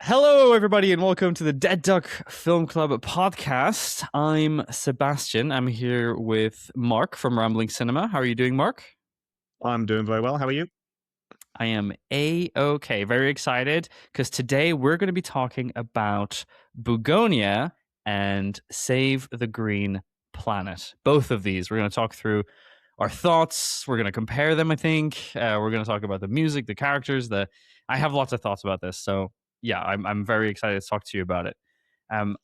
Hello, everybody, and welcome to the Dead Duck Film Club podcast. I'm Sebastian. I'm here with Mark from Rambling Cinema. How are you doing, Mark? I'm doing very well. How are you? I am A-OK. Very excited because today we're going to be talking about Bugonia and Save the Green Planet. Both of these. We're going to talk through our thoughts. We're going to compare them, I think. We're going to talk about the music, the characters. I have lots of thoughts about this, so yeah, I'm very excited to talk to you about it.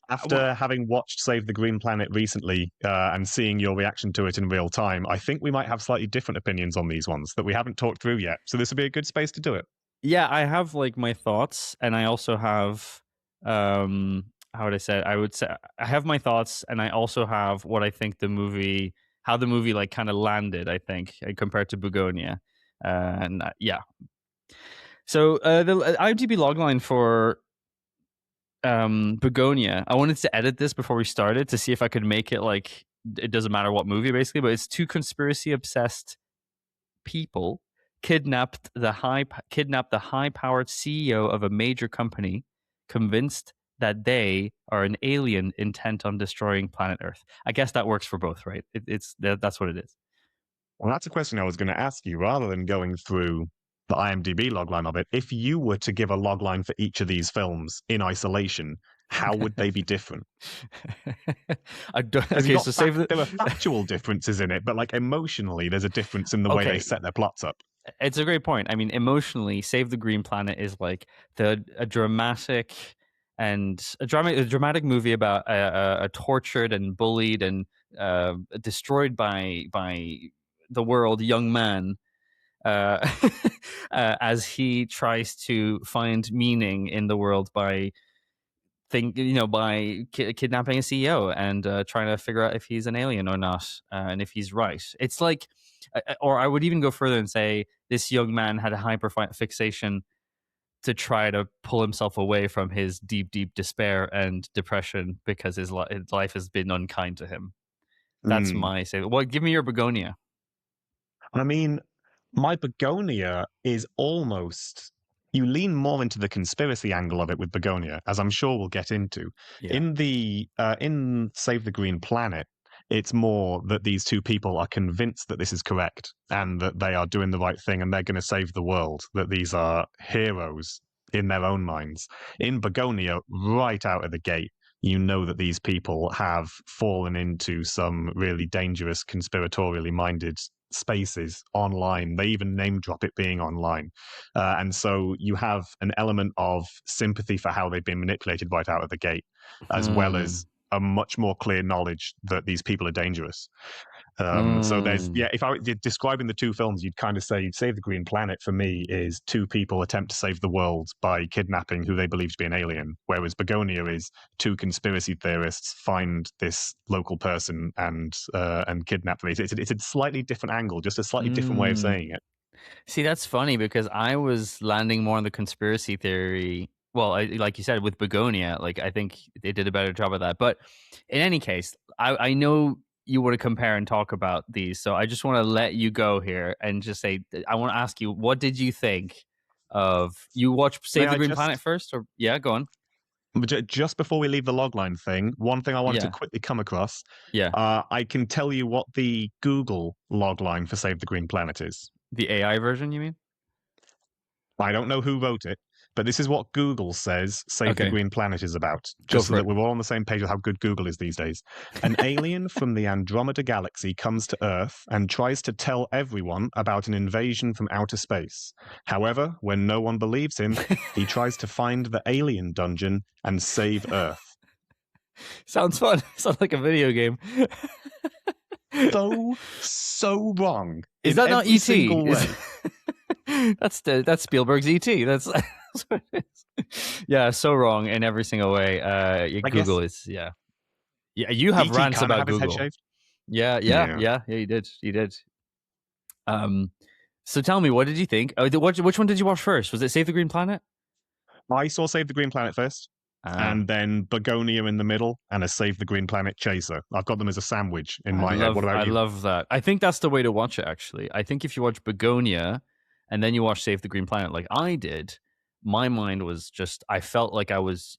After having watched Save the Green Planet recently and seeing your reaction to it in real time, I think we might have slightly different opinions on these ones that we haven't talked through yet. So this would be a good space to do it. Yeah, I have like my thoughts, and I also have how would I say it? I would say I have my thoughts, and I also have what I think how the movie like kind of landed. I think compared to Bugonia, yeah. So the IMDb logline for Bugonia. I wanted to edit this before we started to see if I could make it like it doesn't matter what movie, basically. But it's two conspiracy obsessed people kidnapped the high-powered CEO of a major company, convinced that they are an alien intent on destroying planet Earth. I guess that works for both, right? That's what it is. Well, that's a question I was going to ask you rather than going through the IMDb logline of it. If you were to give a logline for each of these films in isolation, how would they be different? Okay, so there are factual differences in it, but like emotionally, there's a difference in the way they set their plots up. It's a great point. I mean, emotionally, Save the Green Planet is like a dramatic movie about a tortured and bullied and destroyed by the world young man as he tries to find meaning in the world by kidnapping a CEO and trying to figure out if he's an alien or not, and if he's right. It's like, or I would even go further and say this young man had a hyperfixation to try to pull himself away from his deep, deep despair and depression because his life has been unkind to him. That's my say. Well, give me your Bugonia. I mean, my Bugonia is almost... You lean more into the conspiracy angle of it with Bugonia, as I'm sure we'll get into. Yeah. In Save the Green Planet, it's more that these two people are convinced that this is correct and that they are doing the right thing and they're going to save the world, that these are heroes in their own minds. In Bugonia, right out of the gate, you know that these people have fallen into some really dangerous, conspiratorially minded spaces online. They even name drop it being online. And so you have an element of sympathy for how they've been manipulated right out of the gate, as well as a much more clear knowledge that these people are dangerous. So if I were describing the two films, you'd kind of say Save the Green Planet for me is two people attempt to save the world by kidnapping who they believe to be an alien, whereas Bugonia is two conspiracy theorists find this local person and kidnap them. It's a slightly different angle, just a slightly different way of saying it. See, that's funny because I was landing more on the conspiracy theory. Well, like you said, with Bugonia, like I think they did a better job of that. But in any case, I know you want to compare and talk about these, so I just want to let you go here and just say, I want to ask you, what did you think of? You watched Save the Green Planet first, or yeah, go on. Just before we leave the logline thing, one thing I wanted to quickly come across. I can tell you what the Google logline for Save the Green Planet is. The AI version, you mean? I don't know who wrote it, but this is what Google says Save the Green Planet is about. Just so that we're all on the same page with how good Google is these days. An alien from the Andromeda Galaxy comes to Earth and tries to tell everyone about an invasion from outer space. However, when no one believes him, he tries to find the alien dungeon and save Earth. Sounds fun. Sounds like a video game. So wrong. Is that not E.T.? That's Spielberg's E.T. That's what it is. Yeah, so wrong in every single way. Google is yeah. You have rants about Google. Yeah, you did. So tell me, what did you think? Which one did you watch first? Was it Save the Green Planet? I saw Save the Green Planet first. And then Bugonia in the middle, and a Save the Green Planet chaser. I've got them as a sandwich in my head. What about you? I love that. I think that's the way to watch it, actually. I think if you watch Bugonia and then you watch Save the Green Planet like I did, my mind was just, I felt like I was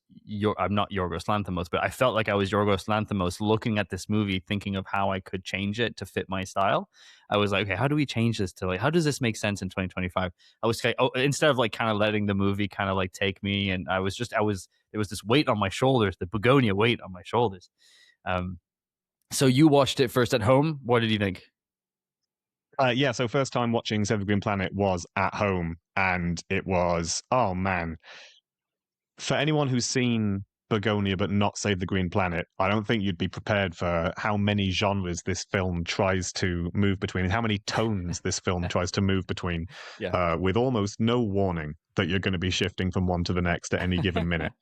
I'm not Yorgos Lanthimos, but I felt like I was Yorgos Lanthimos looking at this movie, thinking of how I could change it to fit my style. I was like, okay, how do we change this to like, how does this make sense in 2025? I was like, oh, instead of like kind of letting the movie kind of like take me, and there was this weight on my shoulders, the Bugonia weight on my shoulders. Um, so you watched it first at home. What did you think? Yeah, so first time watching Save the Green Planet was at home, and it was, oh man, for anyone who's seen Bugonia but not Save the Green Planet, I don't think you'd be prepared for how many genres this film tries to move between, and how many tones this film tries to move between, Yeah. with almost no warning that you're going to be shifting from one to the next at any given minute.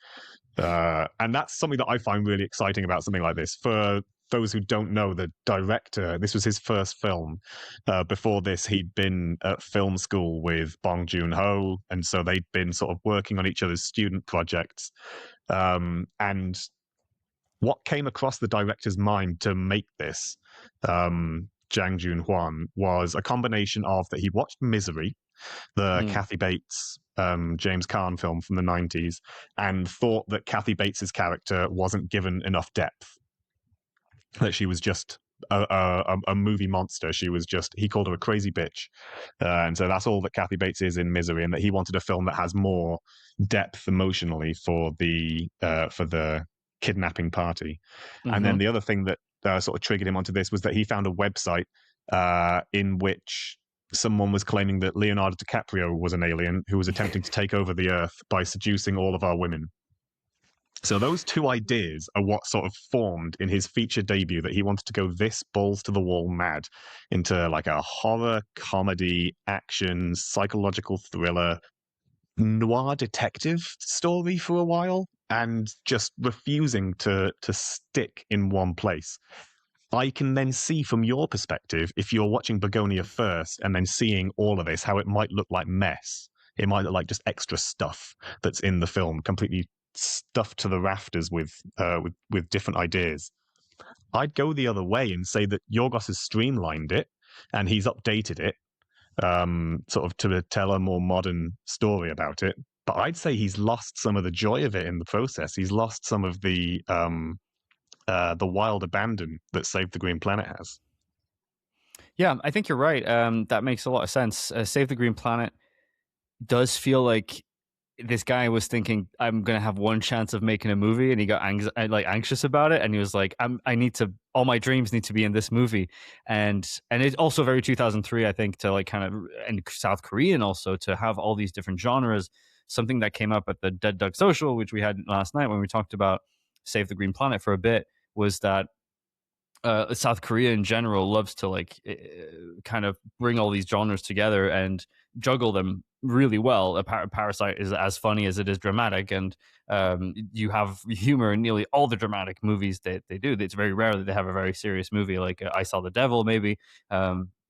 And that's something that I find really exciting about something like this. For those who don't know, the director, this was his first film. Before this, he'd been at film school with Bong Joon-ho, and so they'd been sort of working on each other's student projects. And what came across the director's mind to make this, Jang Joon-hwan, was a combination of that he watched Misery, the Mm. Kathy Bates James Caan film from the 90s, and thought that Kathy Bates's character wasn't given enough depth, that she was just a movie monster. She was just, he called her a crazy bitch. And so that's all that Kathy Bates is in Misery, and that he wanted a film that has more depth emotionally for the kidnapping party. And then Hmm. the other thing that sort of triggered him onto this was that he found a website in which someone was claiming that Leonardo DiCaprio was an alien who was attempting to take over the Earth by seducing all of our women. So those two ideas are what sort of formed in his feature debut, that he wanted to go this balls to the wall mad into like a horror, comedy, action, psychological thriller, noir detective story for a while, and just refusing to stick in one place. I can then see from your perspective, if you're watching Begonia first and then seeing all of this, how it might look like mess. It might look like just extra stuff that's in the film, completely stuffed to the rafters with different ideas. I'd go the other way and say that Yorgos has streamlined it and he's updated it, sort of to tell a more modern story about it. But I'd say he's lost some of the joy of it in the process. He's lost some of the wild abandon that Save the Green Planet has. Yeah, I think you're right. That makes a lot of sense. Save the Green Planet does feel like this guy was thinking, I'm gonna have one chance of making a movie, and he got like anxious about it, and he was like, I need to, all my dreams need to be in this movie, and it's also very 2003, I think, to like kind of, and South Korean also, to have all these different genres. Something that came up at the Dead Duck Social, which we had last night when we talked about Save the Green Planet for a bit, was that South Korea in general loves to like kind of bring all these genres together and juggle them really well. Parasite is as funny as it is dramatic, and you have humor in nearly all the dramatic movies that they do. It's very rare that they have a very serious movie like I Saw the Devil, maybe.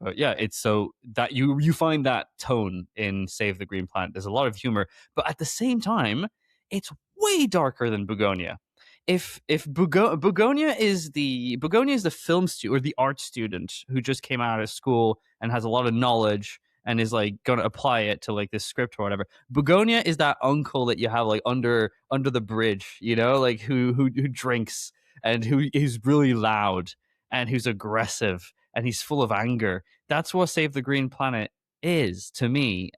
But yeah, it's so that you find that tone in Save the Green Planet. There's a lot of humor, but at the same time, it's way darker than Bugonia. If Bugonia is the film student or the art student who just came out of school and has a lot of knowledge and is like gonna apply it to like this script or whatever. Bugonia is that uncle that you have like under the bridge, you know, like who drinks and who is really loud and who's aggressive and he's full of anger. That's what Save the Green Planet is to me,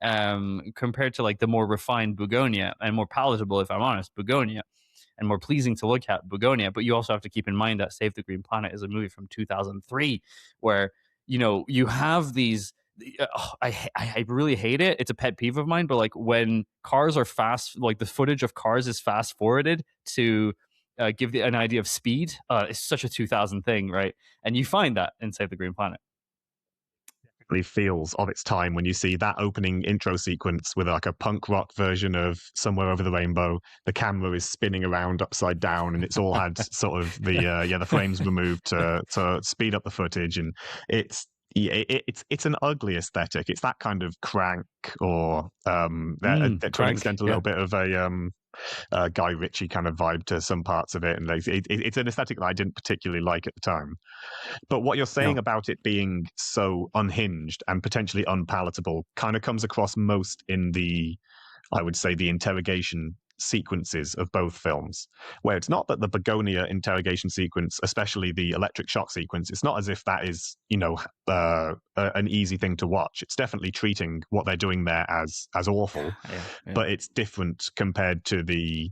compared to like the more refined Bugonia and more palatable, if I'm honest, Bugonia, and more pleasing to look at, Bugonia. But you also have to keep in mind that Save the Green Planet is a movie from 2003, where you have these. I really hate it. It's a pet peeve of mine. But like when cars are fast, like the footage of cars is fast forwarded to give an idea of speed. It's such a 2000 thing, right? And you find that in Save the Green Planet. Feels of its time when you see that opening intro sequence with like a punk rock version of Somewhere Over the Rainbow. The camera is spinning around upside down, and it's all had sort of the frames removed to speed up the footage, and it's an ugly aesthetic. It's that kind of Crank, or that to an Crank, extent a yeah. little bit of a Guy Ritchie kind of vibe to some parts of it, and like, it's an aesthetic that I didn't particularly like at the time. But what you're saying No. about it being so unhinged and potentially unpalatable kind of comes across most in the I would say, the interrogation sequences of both films, where it's not that the Bugonia interrogation sequence, especially the electric shock sequence, it's not as if that is, an easy thing to watch. It's definitely treating what they're doing there as awful, Yeah, yeah. but it's different compared to the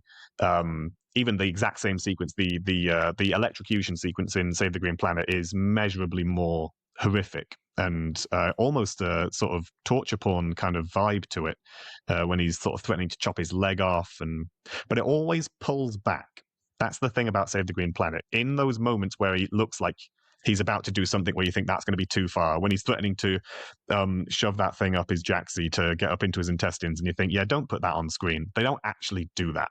even the exact same sequence. The electrocution sequence in Save the Green Planet is measurably more horrific and almost a sort of torture porn kind of vibe to it when he's sort of threatening to chop his leg off, but it always pulls back. That's the thing about Save the Green Planet. In those moments where he looks like he's about to do something where you think that's going to be too far, when he's threatening to shove that thing up his jacksie to get up into his intestines, and you think, yeah, don't put that on screen. They don't actually do that.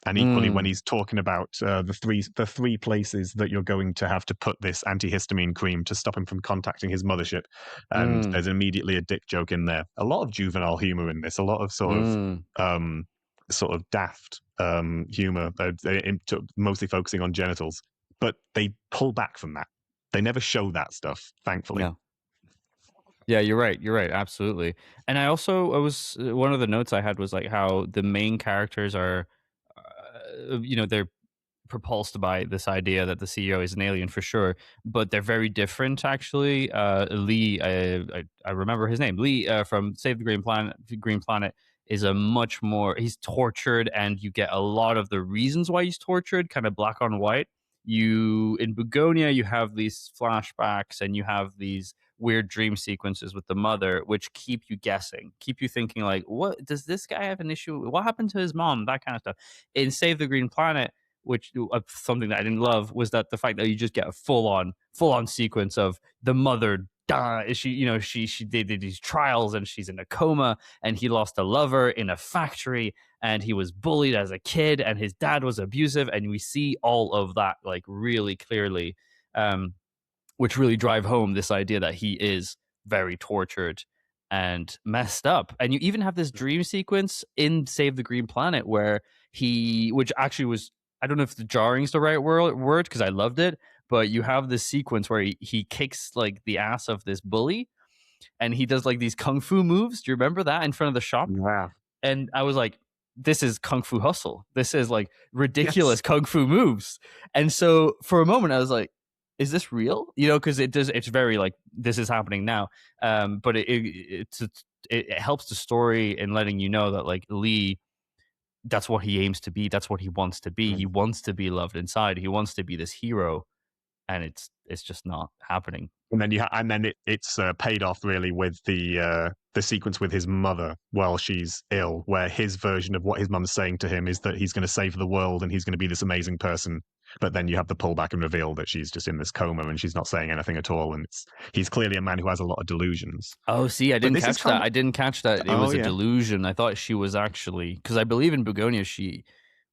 And equally, when Mm, he's talking about the three places that you're going to have to put this antihistamine cream to stop him from contacting his mothership, and mm, there's immediately a dick joke in there. A lot of juvenile humor in this. A lot of mm. sort of daft humor, mostly focusing on genitals. But they pull back from that. They never show that stuff, thankfully. Yeah. Yeah, you're right. You're right. Absolutely. And I was one of the notes I had was like how the main characters are, they're propulsed by this idea that the CEO is an alien for sure, but they're very different actually. Lee, I remember his name, Lee from Save the Green Planet. Green Planet is a much more. He's tortured, and you get a lot of the reasons why he's tortured, kind of black on white. You in Bugonia, you have these flashbacks, and you have these weird dream sequences with the mother, which keep you guessing, keep you thinking like, what does this guy have an issue? What happened to his mom? That kind of stuff. In Save the Green Planet, which something that I didn't love was that the fact that you just get a full on sequence of the mother die. She, she did these trials and she's in a coma, and he lost a lover in a factory, and he was bullied as a kid, and his dad was abusive, and we see all of that like really clearly, um, which really drive home this idea that he is very tortured and messed up. And you even have this dream sequence in Save the Green Planet where which actually was, I don't know if the jarring is the right word because I loved it, but you have this sequence where he kicks like the ass of this bully, and he does like these kung fu moves. Do you remember that in front of the shop? Yeah. And I was like, this is Kung Fu Hustle. This is like Yes. ridiculous Kung Fu moves. And so for a moment, I was like, is this real? Because it's very like, this is happening now. But it helps the story in letting you know that like Lee, that's what he aims to be. That's what he wants to be. He wants to be loved inside. He wants to be this hero, and it's just not happening. And then it's paid off really with the sequence with his mother while she's ill, where his version of what his mum's saying to him is that he's going to save the world and he's going to be this amazing person. But then you have the pullback and reveal that she's just in this coma and she's not saying anything at all. And he's clearly a man who has a lot of delusions. Oh, see, I But didn't this is catch that. kind of I didn't catch that it oh was a yeah, delusion. I thought she was actually, because I believe in Bugonia,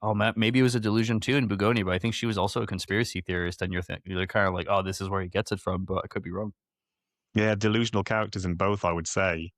oh man, maybe it was a delusion too in Bugonia, but I think she was also a conspiracy theorist. And you're kind of like, oh, this is where he gets it from, but I could be wrong. yeah, delusional characters in both, I would say.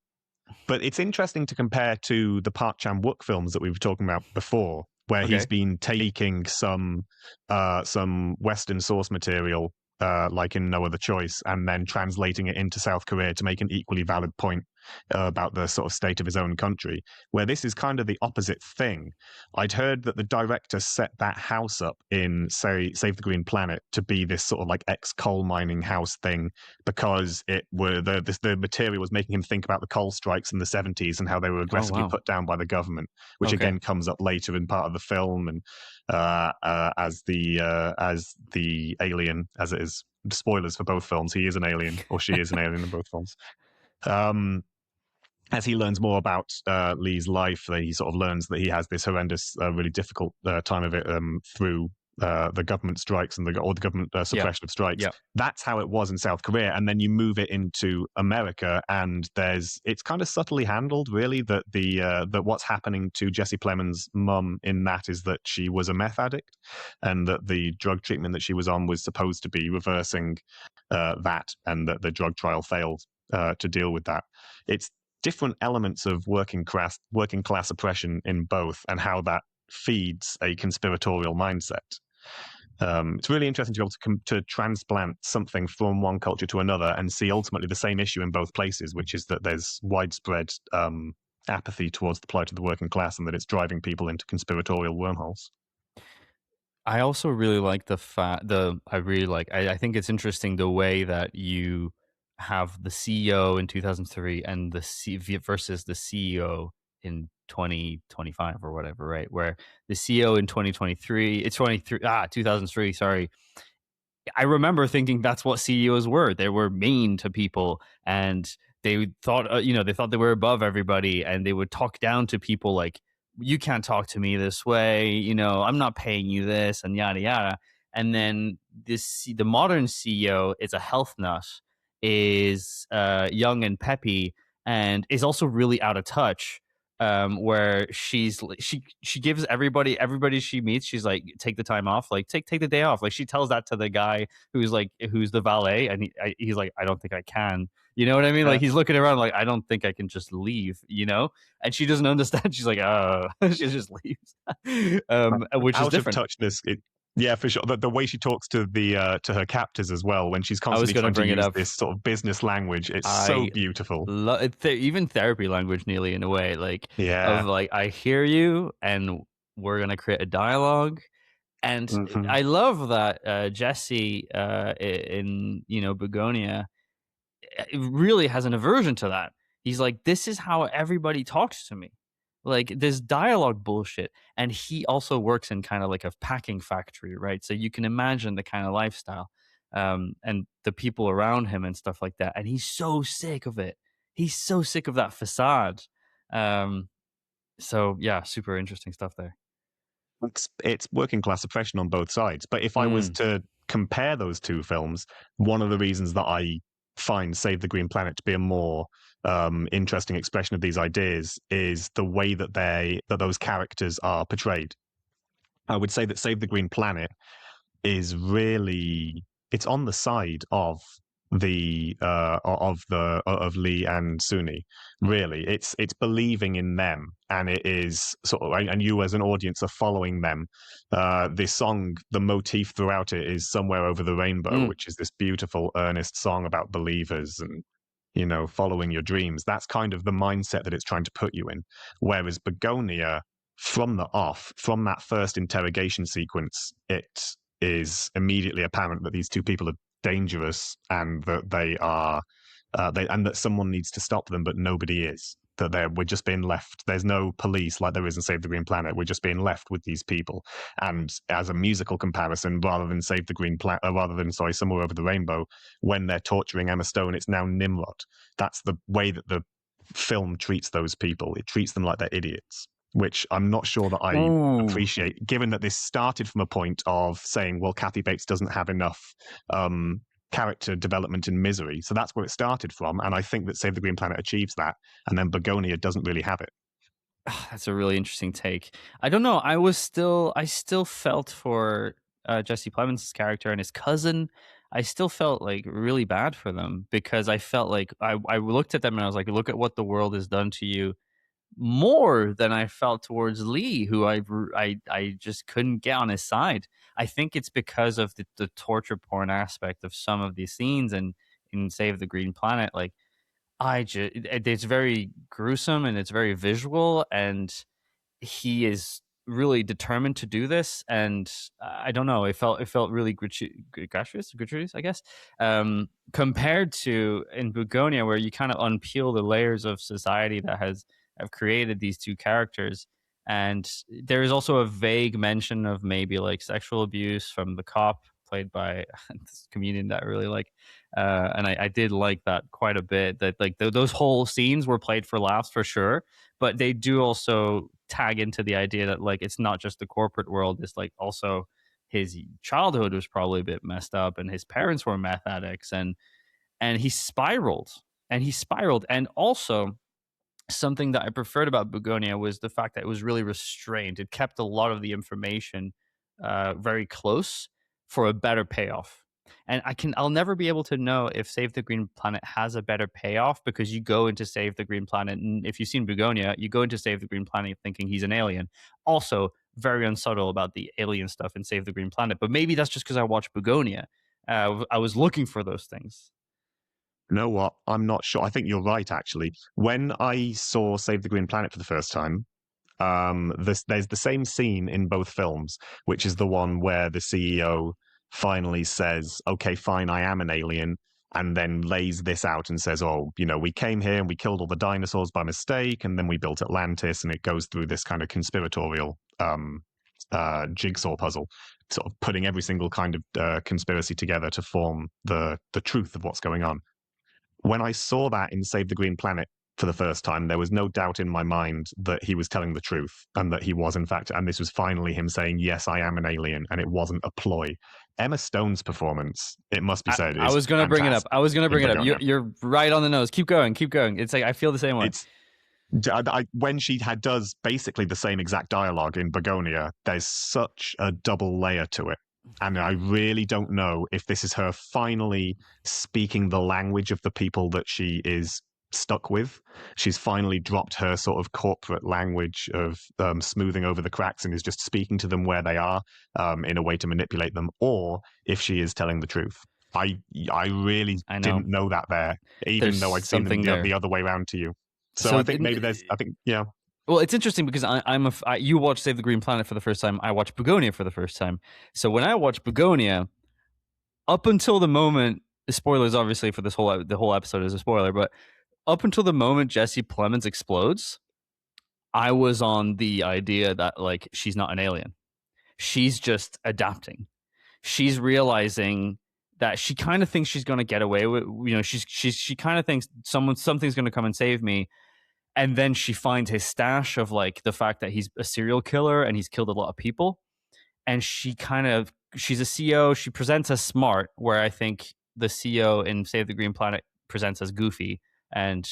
But it's interesting to compare to the Park Chan-wook films that we were talking about before, where he's Okay. been taking some Western source material, like in No Other Choice, and then translating it into South Korea to make an equally valid point about the sort of state of his own country. Where this is kind of the opposite thing. I'd heard that the director set that house up in, say, Save the Green Planet to be this sort of like ex-coal mining house thing because the material was making him think about the coal strikes in the 70s and how they were Oh, aggressively wow. put down by the government, which Okay. again comes up later in part of the film, and as the alien, as it is. Spoilers for both films. He is an alien, or she is an alien in both films. Um, as he learns more about Lee's life, he sort of learns that he has this horrendous, really difficult time of it through the government strikes and or the government Yeah. suppression of strikes. Yeah. That's how it was in South Korea, and then you move it into America, and it's kind of subtly handled, really, that that what's happening to Jesse Plemons' mum in that is that she was a meth addict, and that the drug treatment that she was on was supposed to be reversing that, and that the drug trial failed to deal with that. It's different elements of working class oppression in both, and how that feeds a conspiratorial mindset. It's really interesting to be able to transplant something from one culture to another and see ultimately the same issue in both places, which is that there's widespread apathy towards the plight of the working class, and that it's driving people into conspiratorial wormholes. I also really like the fact the I really like I think it's interesting the way that you have the CEO in 2003 and versus the CEO in 2025 or whatever, right? Where the CEO in 2023, it's 23 2003, sorry, I remember thinking that's what CEOs were. They were mean to people, and they thought, they thought they were above everybody, and they would talk down to people like, "You can't talk to me this way." I'm not paying you this, and yada yada. And then the modern CEO is a health nut, is young and peppy, and is also really out of touch. Where she gives everybody she meets, she's like, take the time off, like take the day off. Like she tells that to the guy who's the valet, and he's like, I don't think I can. You know what I mean? Uh, Like he's looking around like, I don't think I can just leave. And she doesn't understand. She's like, oh, she just leaves, which is Out of different. touchness. Yeah, for sure. The way she talks to the to her captors as well, when she's I was constantly gonna trying to bring it use up. this sort of business language, it's so I beautiful. even therapy language, nearly in a way, like of Yeah. like, I hear you, and we're gonna create a dialogue. And Hmm. I love that Jesse in Bugonia really has an aversion to that. He's like, this is how everybody talks to me, like this dialogue bullshit. And he also works in kind of like a packing factory, right? So you can imagine the kind of lifestyle, and the people around him and stuff like that. And he's so sick of it. He's so sick of that facade. Um, so yeah, super interesting stuff there. It's working class oppression on both sides. But if I was Mm. to compare those two films, one of the reasons that I find Save the Green Planet to be a more interesting expression of these ideas is the way that those characters are portrayed. I would say that Save the Green Planet is really, it's on the side of Lee and Suni. Really, it's believing in them, and it is sort of, and you as an audience are following them. This song, the motif throughout it is "Somewhere Over the Rainbow," Mm. which is this beautiful, earnest song about believers and following your dreams. That's kind of the mindset that it's trying to put you in. Whereas Begonia, from the off, from that first interrogation sequence, it is immediately apparent that these two people are dangerous and that they are and that someone needs to stop them, but nobody is. That we're just being left. There's no police like there is in Save the Green Planet. We're just being left with these people. And as a musical comparison, rather than Save the Green Planet, rather than sorry, Somewhere Over the Rainbow, when they're torturing Emma Stone, it's now Nimrod. That's the way that the film treats those people. It treats them like they're idiots, which I'm not sure that I Ooh. appreciate, given that this started from a point of saying, well, Kathy Bates doesn't have enough um, character development in Misery. So that's where it started from. And I think that Save the Green Planet achieves that. And then Begonia doesn't really have it. That's a really interesting take. I don't know. I still felt for Jesse Plemons' character and his cousin. I still felt like really bad for them because I felt like I looked at them and I was like, look at what the world has done to you, more than I felt towards Lee, who I just couldn't get on his side. I think it's because of the torture porn aspect of some of these scenes and in Save the Green Planet. Like it's very gruesome and it's very visual, and he is really determined to do this. And I don't know, it felt really gratuitous, I guess, compared to in Bugonia, where you kind of unpeel the layers of society that have created these two characters. And there is also a vague mention of maybe like sexual abuse from the cop played by this comedian that I really like. And I did like that quite a bit, that like those whole scenes were played for laughs for sure, but they do also tag into the idea that like it's not just the corporate world, it's like also his childhood was probably a bit messed up, and his parents were meth addicts, and he spiraled. And also, something that I preferred about Bugonia was the fact that it was really restrained. It kept a lot of the information very close for a better payoff. And I'll never be able to know if Save the Green Planet has a better payoff, because you go into Save the Green Planet, and if you've seen Bugonia, you go into Save the Green Planet thinking he's an alien. Also, very unsubtle about the alien stuff in Save the Green Planet. But maybe that's just because I watched Bugonia. I was looking for those things. You know what? I'm not sure. I think you're right, actually. When I saw Save the Green Planet for the first time, there's the same scene in both films, which is the one where the CEO finally says, "Okay, fine, I am an alien," and then lays this out and says, "Oh, we came here and we killed all the dinosaurs by mistake, and then we built Atlantis," and it goes through this kind of conspiratorial jigsaw puzzle, sort of putting every single kind of conspiracy together to form the truth of what's going on. When I saw that in Save the Green Planet for the first time, there was no doubt in my mind that he was telling the truth and that he was, in fact, and this was finally him saying, "Yes, I am an alien," and it wasn't a ploy. Emma Stone's performance, it must be said, I is was gonna bring it up. fantastic I was gonna in bring it up. Begonia. You're right on the nose. Keep going. Keep going. It's like I feel the same way. It's when she does basically the same exact dialogue in Bugonia, there's such a double layer to it. And I really don't know if this is her finally speaking the language of the people that she is stuck with. She's finally dropped her sort of corporate language of smoothing over the cracks and is just speaking to them where they are in a way to manipulate them, or if she is telling the truth. I I really I know didn't know that there, there's even though I'd seen them something there. the other way around to you. So So I think maybe I think, yeah. well, it's interesting because you watched Save the Green Planet for the first time. I watched Bugonia for the first time. So when I watched Bugonia, up until the moment, spoilers obviously for the whole episode is a spoiler, but up until the moment Jesse Plemons explodes, I was on the idea that like she's not an alien. She's just adapting. She's realizing that she kind of thinks she's going to get away with, she kind of thinks something's going to come and save me, and then she finds his stash of like the fact that he's a serial killer and he's killed a lot of people, and she's a CEO. She presents as smart, where I think the CEO in Save the Green Planet presents as goofy and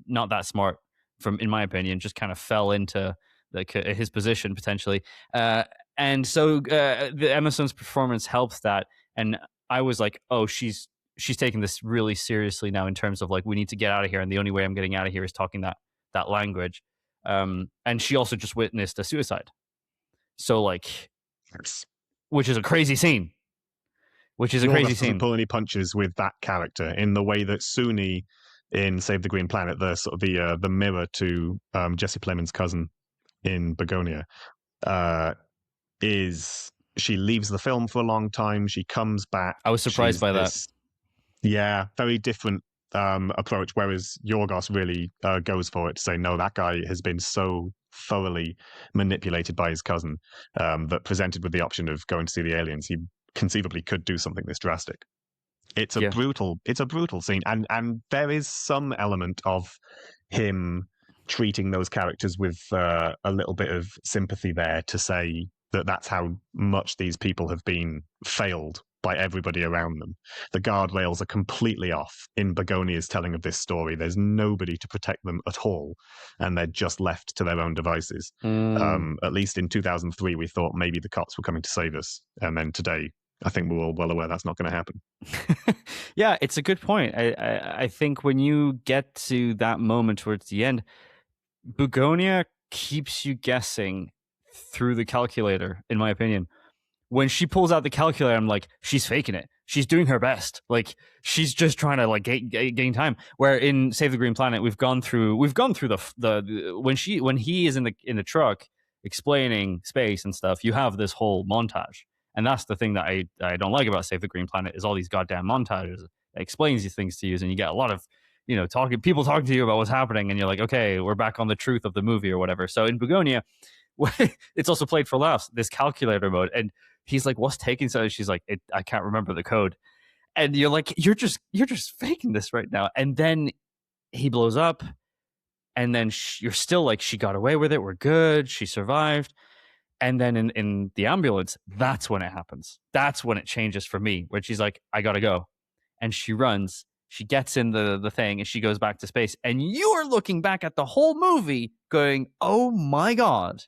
not that smart. From in my opinion, just kind of fell into like his position potentially. And so the Emma Stone's performance helps that, and I was like, oh, she's taking this really seriously now in terms of like we need to get out of here, and the only way I'm getting out of here is talking that language. And she also just witnessed a suicide, so like Yes. which is a crazy scene. Which is a crazy Yorgos doesn't scene. pull any punches with that character in the way that Suni in Save the Green Planet, the sort of the mirror to Jesse Plemons' cousin in Begonia, uh, is she leaves the film for a long time. She comes back. I was surprised She's by that. this, yeah, very different approach. Whereas Yorgos really goes for it to say, no, that guy has been so thoroughly manipulated by his cousin that presented with the option of going to see the aliens, he conceivably could do something this drastic. Yeah. It's a brutal scene, and there is some element of him treating those characters with a little bit of sympathy there to say that that's how much these people have been failed by everybody around them. The guardrails are completely off in Begonia's telling of this story. There's nobody to protect them at all, and they're just left to their own devices. Mm. At least in 2003, we thought maybe the cops were coming to save us, and then today, I think we're all well aware that's not going to happen. Yeah, it's a good point. I think when you get to that moment towards the end, Bugonia keeps you guessing through the calculator, in my opinion. When she pulls out the calculator, I'm like, she's faking it. She's doing her best. Like she's just trying to like gain time. Where in Save the Green Planet, we've gone through the when he is in the truck explaining space and stuff. You have this whole montage, and that's the thing that I don't like about Save the Green Planet is all these goddamn montages that explains these things to you, and you get a lot of people talking to you about what's happening, and you're like, okay, we're back on the truth of the movie or whatever. So in Bugonia, it's also played for laughs, this calculator mode, and he's like, what's taking so? She's like, I can't remember the code, and you're like, you're just faking this right now. And then he blows up, and then you're still like, she got away with it, we're good, she survived. And then in the ambulance, that's when it happens. That's when it changes for me, where she's like, I gotta go, and she runs. She gets in the thing and she goes back to space. And you're looking back at the whole movie, going, "Oh my god!"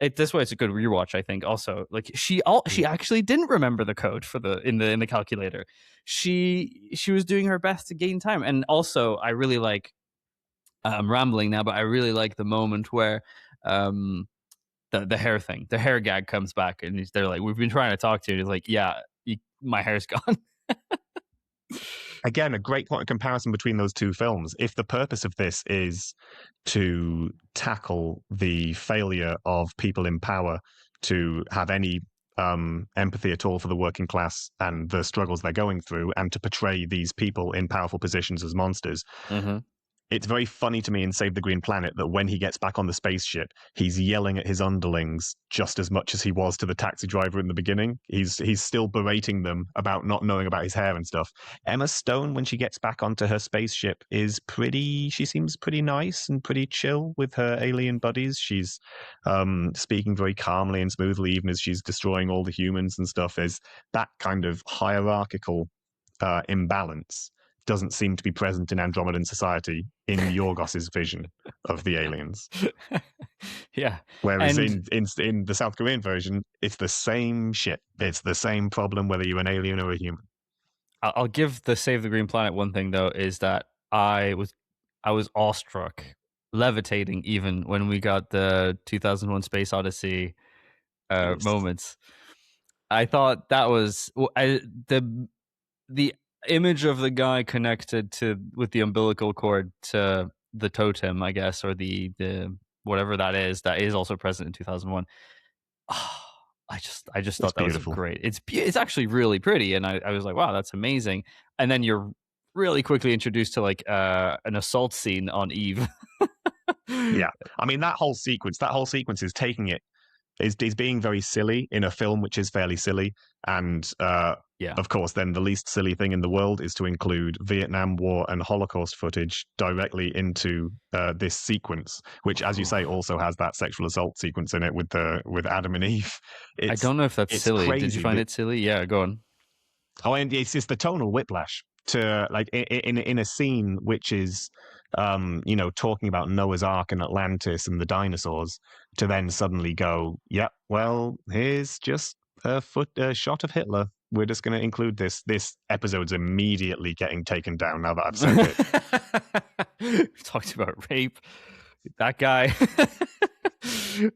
This way, it's a good rewatch. I think also like she actually didn't remember the code for the calculator. She was doing her best to gain time. And also, I really like. I'm rambling now, but I really like the moment where um the hair thing, the hair gag comes back, and they're like, "We've been trying to talk to you." And he's like, "Yeah, my hair's gone." again, a great point of comparison between those two films. If the purpose of this is to tackle the failure of people in power to have any empathy at all for the working class and the struggles they're going through, and to portray these people in powerful positions as monsters, Mm-hmm. it's very funny to me in Save the Green Planet that when he gets back on the spaceship, he's yelling at his underlings just as much as he was to the taxi driver in the beginning. He's still berating them about not knowing about his hair and stuff. Emma Stone, when she gets back onto her spaceship, is pretty. She seems pretty nice and pretty chill with her alien buddies. She's speaking very calmly and smoothly, even as she's destroying all the humans and stuff. There's that kind of hierarchical imbalance doesn't seem to be present in Andromedan society in Yorgos's vision of the aliens. Yeah. Whereas And in the South Korean version, it's the same shit. It's the same problem whether you're an alien or a human. I'll give the Save the Green Planet one thing though, is that I was awestruck, levitating even when we got the 2001 Space Odyssey Yes. moments. I thought that was the image of the guy connected to with the umbilical cord to the totem, I guess, or the whatever that is also present in 2001. Oh, I just It's thought that was beautiful. great. It's actually really pretty, and I was like, wow, that's amazing. And then you're really quickly introduced to like an assault scene on Eve. Yeah. I mean, that whole sequence is taking it is being very silly in a film which is fairly silly. And Yeah. of course, then the least silly thing in the world is to include Vietnam War and Holocaust footage directly into this sequence, which, as you say, also has that sexual assault sequence in it with Adam and Eve. I It's don't know if that's it's silly. Did you crazy. find it silly? Yeah, go on. Oh, and it's just the tonal whiplash to like in a scene which is talking about Noah's Ark and Atlantis and the dinosaurs, to then suddenly go, yep, well, here's just a shot of Hitler. We're just going to include this. This episode's immediately getting taken down now that I've said it. We talked about rape. That guy.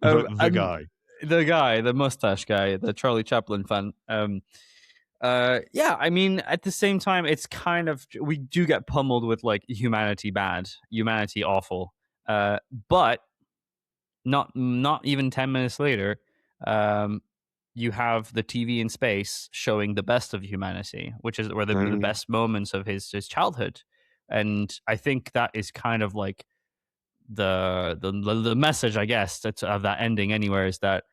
The And guy. the guy, the mustache guy, the Charlie Chaplin fan. Yeah, I mean, at the same time, it's kind of we do get pummeled with like humanity bad, humanity awful. But not even 10 minutes later, um, you have the TV in space showing the best of humanity, which is where the Mm, best moments of his childhood. And I think that is kind of like the message, I guess, that's of that ending anywhere, is that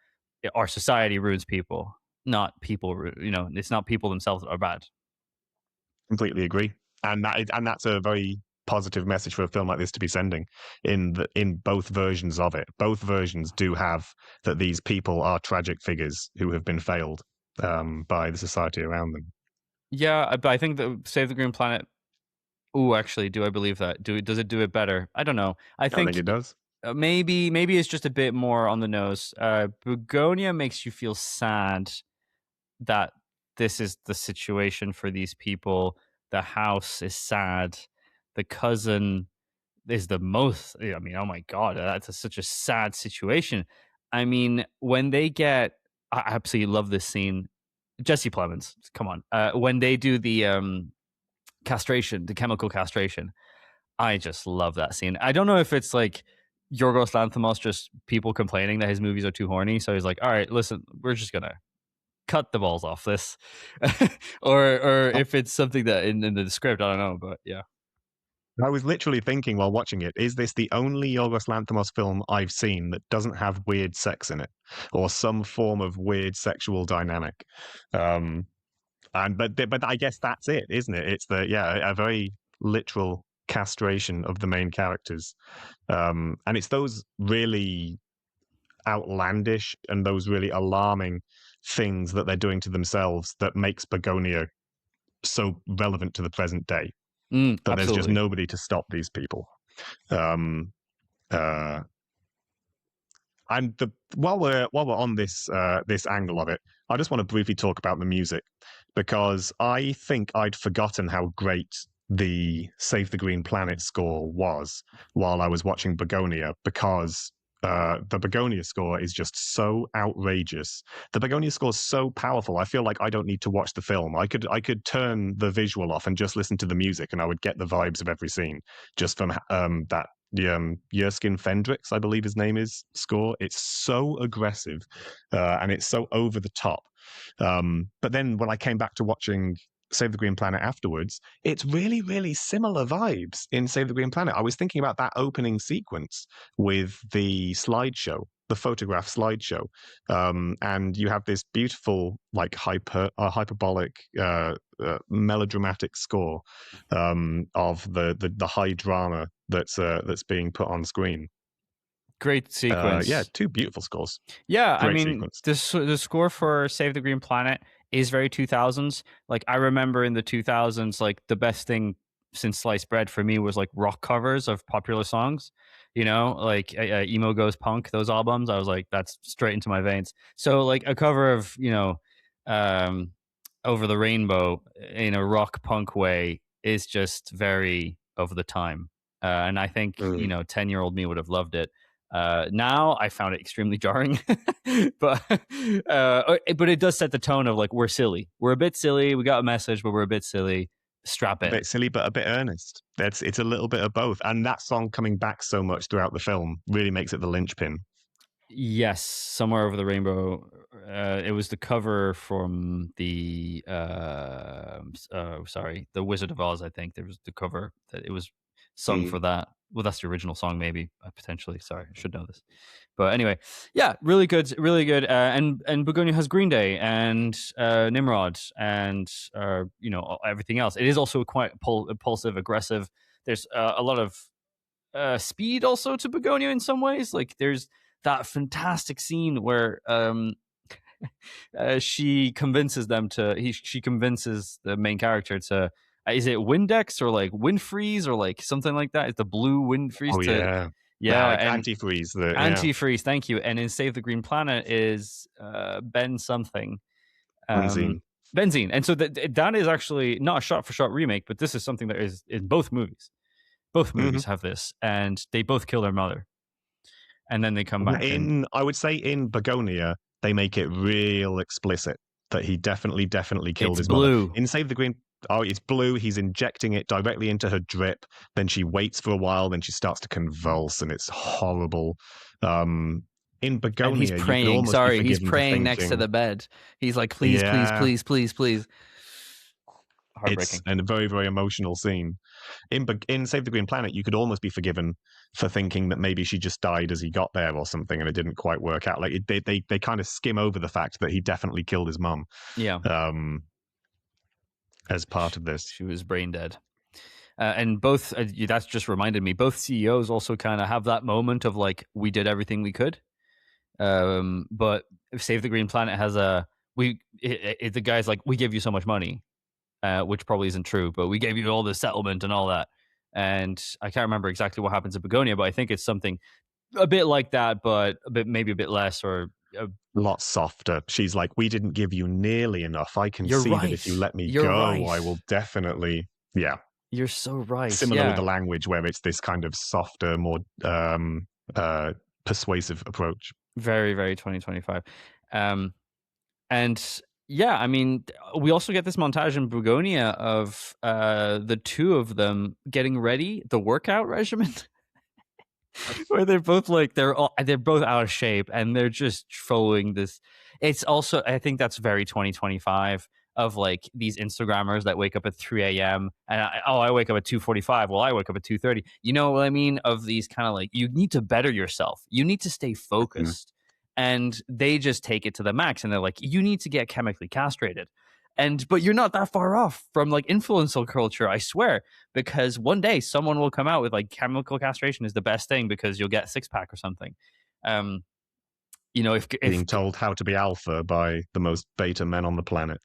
our society ruins people, not people. It's not people themselves that are bad. completely agree. And that's a very positive message for a film like this to be sending in both versions of it. Both versions do have that these people are tragic figures who have been failed by the society around them. Yeah, but I think that Save the Green Planet. Oh, actually, do I believe that? Does it do it better? I don't know. I I don't think think it does. maybe it's just a bit more on the nose. Bugonia makes you feel sad that this is the situation for these people. The house is sad. The cousin is the most. I mean, oh my god, such a sad situation. I mean, when they get, I absolutely love this scene. Jesse Plemons, come on. When they do the castration, the chemical castration, I just love that scene. I don't know if it's like Yorgos Lanthimos just people complaining that his movies are too horny, so he's like, all right, listen, we're just gonna cut the balls off this, or Oh, if it's something that in the script, I don't know, but yeah. I was literally thinking while watching it, is this the only Yorgos Lanthimos film I've seen that doesn't have weird sex in it or some form of weird sexual dynamic? Um, but I guess that's it, isn't it? It's a very literal castration of the main characters, and it's those really outlandish and those really alarming things that they're doing to themselves that makes Begonia so relevant to the present day. That there's just Absolutely. nobody to stop these people. Um, uh, and while we're on this angle of it, I just want to briefly talk about the music because I think I'd forgotten how great the Save the Green Planet score was while I was watching Begonia, because the Bugonia score is just so outrageous. The Bugonia score is so powerful. I feel like I don't need to watch the film. I could turn the visual off and just listen to the music, and I would get the vibes of every scene just from that the Yerskin Fendrix, I believe his name is, score. It's so aggressive, and it's so over the top. But then when I came back to watching Save the Green Planet afterwards, it's really, really similar vibes in Save the Green Planet. I was thinking about that opening sequence with the slideshow, the photograph slideshow, and you have this beautiful, like hyperbolic, melodramatic score of the high drama that's being put on screen. Great Yeah, sequence. two beautiful scores. Yeah, I Great mean, sequence. the score for Save the Green Planet is very 2000s. Like I remember in the 2000s, like the best thing since sliced bread for me was like rock covers of popular songs. You know, like emo goes punk. Those albums, I was like, that's straight into my veins. So like a cover of um, Over the Rainbow in a rock punk way is just very over the time. And I think Mm. 10-year-old me would have loved it. Now I found it extremely jarring, but but it does set the tone of like we're silly, we're a bit silly, we got a message, but we're a bit silly. Strap A in. bit silly, but a bit earnest. It's a little bit of both, and that song coming back so much throughout the film really makes it the linchpin. Yes, Somewhere Over the Rainbow. It was the cover from the sorry, the Wizard of Oz. I think there was the cover that it was sung Mm. for that. Well, that's the original song, maybe potentially. Sorry, I should know this. But anyway, yeah, really good, really good. And Begonia has Green Day and Nimrod and everything else. It is also quite impulsive, aggressive. There's a lot of speed also to Begonia in some ways. Like there's that fantastic scene where she convinces them to she convinces the main character to is it Windex or like wind freeze or like something like that? It's the blue wind freeze Oh to yeah, yeah, and antifreeze. Yeah, antifreeze. Thank you. And in Save the Green Planet is Ben something benzene. benzene. And so that is actually not a shot for shot remake, but this is something that is in both movies. Both Hmm. movies have this, and they both kill their mother, and then they come back and I would say in Begonia they make it real explicit that he definitely killed it's his mother. blue. In Save the Green, oh, it's blue. He's injecting it directly into her drip. Then she waits for a while. Then she starts to convulse, and it's horrible. Um, in And he's Begonia, you could praying. almost be Sorry, he's forgiven for praying next to thinking, the bed. He's like, please, please, yeah, please, please, please. it's Heartbreaking. a very emotional scene. In Save the Green Planet, you could almost be forgiven for thinking that maybe she just died as he got there or something, and it didn't quite work out. Like they kind of skim over the fact that he definitely killed his mum Yeah, um, as part of this. she was brain dead. And both, that's just reminded me, both CEOs also kind of have that moment of like, we did everything we could. But Save the Green Planet has the guy's like, we give you so much money, which probably isn't true, but we gave you all the settlement and all that. And I can't remember exactly what happens in Begonia, but I think it's something a bit like that, but maybe a bit less. Or A lot softer. She's like, we didn't give you nearly enough. I can you're see that if you right. let me You're go, right. I will definitely. Yeah. You're so right. Similar with Yeah. the language, where it's this kind of softer, more uh, persuasive approach. Very, very 2025. Um, and yeah, I mean, we also get this montage in Bugonia of the two of them getting ready, the workout regimen, where they're both like they're both out of shape and they're just following this. It's also, I think that's very 2025 of like these Instagrammers that wake up at 3 a.m. and I wake up at 2:45. Well, I wake up at 2:30. You know what I mean? Of these kind of like, you need to better yourself. You need to stay Mm. focused. And they just take it to the max and they're like, you need to get chemically castrated. But you're not that far off from like influencer culture, I swear, because one day someone will come out with like chemical castration is the best thing because you'll get a six pack or something. Um, if Being told how to be alpha by the most beta men on the planet.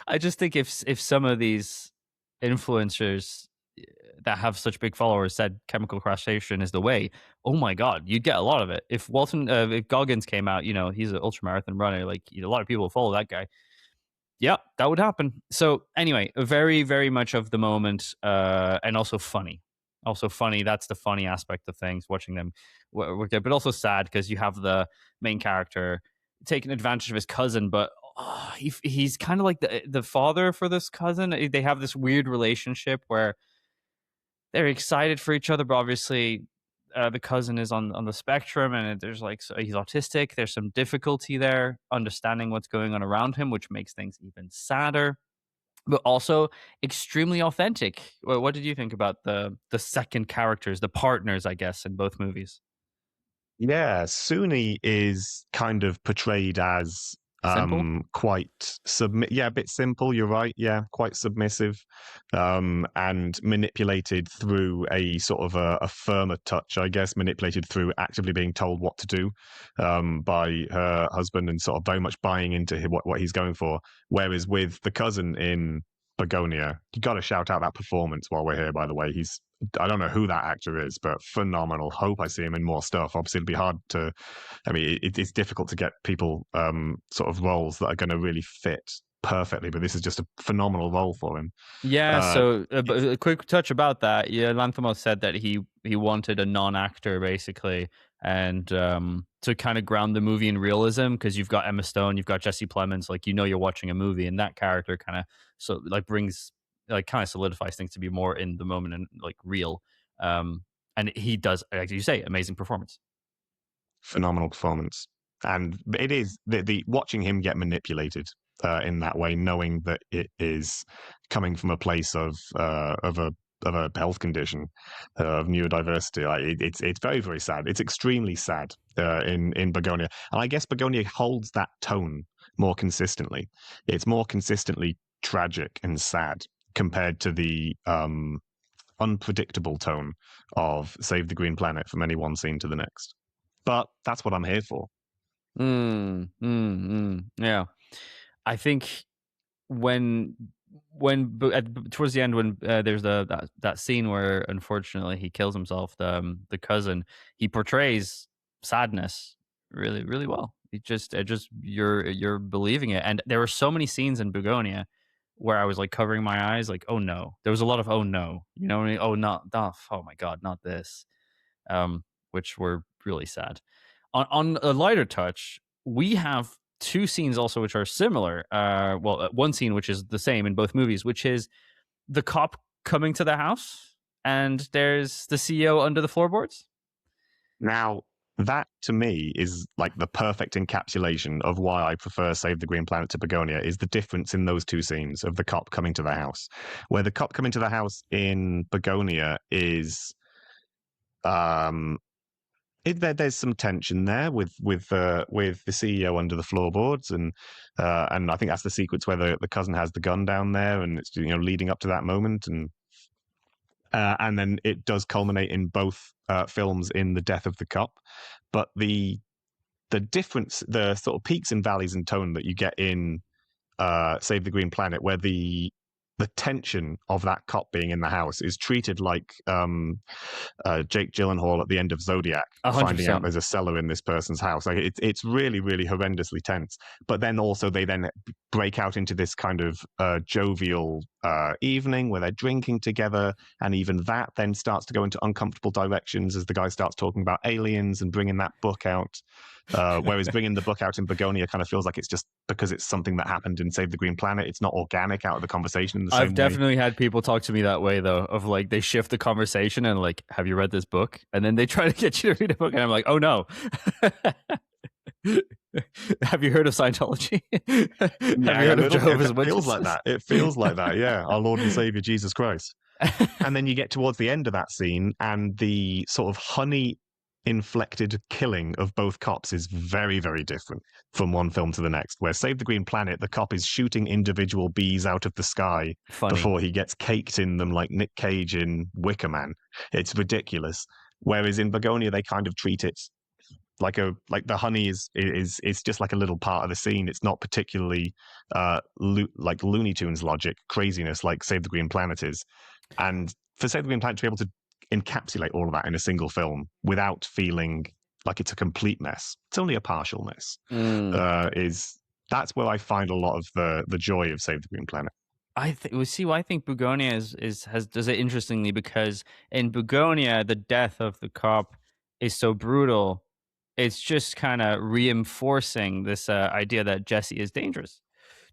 I just think if some of these influencers that have such big followers said chemical castration is the way, oh my god, you'd get a lot of it. If Goggins came out, he's an ultramarathon runner, like a lot of people follow that guy. Yeah, that would happen. So anyway, very, very much of the moment, and also funny. Also funny. That's the funny aspect of things, watching them work there, but also sad because you have the main character taking advantage of his cousin, but he's kind of like the father for this cousin. They have this weird relationship where they're excited for each other, but obviously the cousin is on the spectrum, and there's like he's autistic. There's some difficulty there understanding what's going on around him, which makes things even sadder, but also extremely authentic. What did you think about the second characters, the partners, I guess, in both movies? Yeah, Suni is kind of portrayed as Simple. quite submit yeah, a bit simple, you're right. Yeah, quite submissive, and manipulated through a sort of a firmer touch, I guess, manipulated through actively being told what to do by her husband and sort of very much buying into what he's going for. Whereas with the cousin in Bugonia, you got to shout out that performance while we're here, by the way. I don't know who that actor is, but phenomenal. Hope I see him in more stuff. Obviously, it'd be hard to. I mean, it's difficult to get people sort of roles that are going to really fit perfectly. But this is just a phenomenal role for him. Yeah, Uh, so it's a quick touch about that. Yeah, Lanthimos said that he wanted a non-actor basically, and to kind of ground the movie in realism, because you've got Emma Stone, you've got Jesse Plemons, like you're watching a movie, and that character kind of so like brings like kind of solidifies things to be more in the moment and like real. And he does, like you say, amazing performance. phenomenal performance, and it is the watching him get manipulated in that way, knowing that it is coming from a place of a health condition of neurodiversity. Like it's very very sad. It's extremely sad in Begonia, and I guess Begonia holds that tone more consistently. It's more consistently tragic and sad compared to the unpredictable tone of Save the Green Planet from any one scene to the next. But that's what I'm here for. Yeah, I think when towards the end when there's that scene where unfortunately he kills himself, the cousin, he portrays sadness really really well. It just you're believing it, and there were so many scenes in Bugonia where I was like covering my eyes, like oh no. There was a lot of oh no, you know what I mean? Oh not oh, oh my god, not this, which were really sad. On a lighter touch, we have two scenes also which are similar. One scene which is the same in both movies, which is the cop coming to the house, and there's the CEO under the floorboards. Now, that to me is like the perfect encapsulation of why I prefer Save the Green Planet to Begonia is the difference in those two scenes of the cop coming to the house. Where the cop coming to the house in Begonia is um there's some tension there with the CEO under the floorboards, and I think that's the sequence where the cousin has the gun down there, and it's leading up to that moment, and then it does culminate in both films in the death of the cop. But the difference, the sort of peaks and valleys in tone that you get in Save the Green Planet, where the tension of that cop being in the house is treated like Jake Gyllenhaal at the end of Zodiac, A hundred finding out percent. there's a cellar in this person's house. Like it's really really horrendously tense. But then also they then break out into this kind of jovial evening where they're drinking together, and even that then starts to go into uncomfortable directions as the guy starts talking about aliens and bringing that book out. Whereas bringing the book out in Begonia kind of feels like it's just because it's something that happened in Save the Green Planet. It's not organic out of the conversation in the I've same way. definitely had people talk to me that way though, of like they shift the conversation and like, have you read this book? And then they try to get you to read a book, and I'm like, oh no. Have you heard of Scientology? Have you Yeah, a heard of little. It Jehovah's feels like Witnesses? that. It feels like that. Yeah, our Lord and Savior Jesus Christ. And then you get towards the end of that scene, and the sort of honey inflected killing of both cops is very, very different from one film to the next. Where Save the Green Planet, the cop is shooting individual bees out of the sky Funny. before he gets caked in them like Nick Cage in Wicker Man. It's ridiculous. Whereas in Begonia, they kind of treat it like the honey is just like a little part of the scene. It's not particularly like Looney Tunes logic craziness like Save the Green Planet is. And for Save the Green Planet to be able to encapsulate all of that in a single film without feeling like it's a complete mess, it's only a partial mess. Mm. Is That's where I find a lot of the joy of Save the Green Planet. I think Bugonia is has does it interestingly because in Bugonia the death of the cop is so brutal. It's just kind of reinforcing this idea that Jesse is dangerous.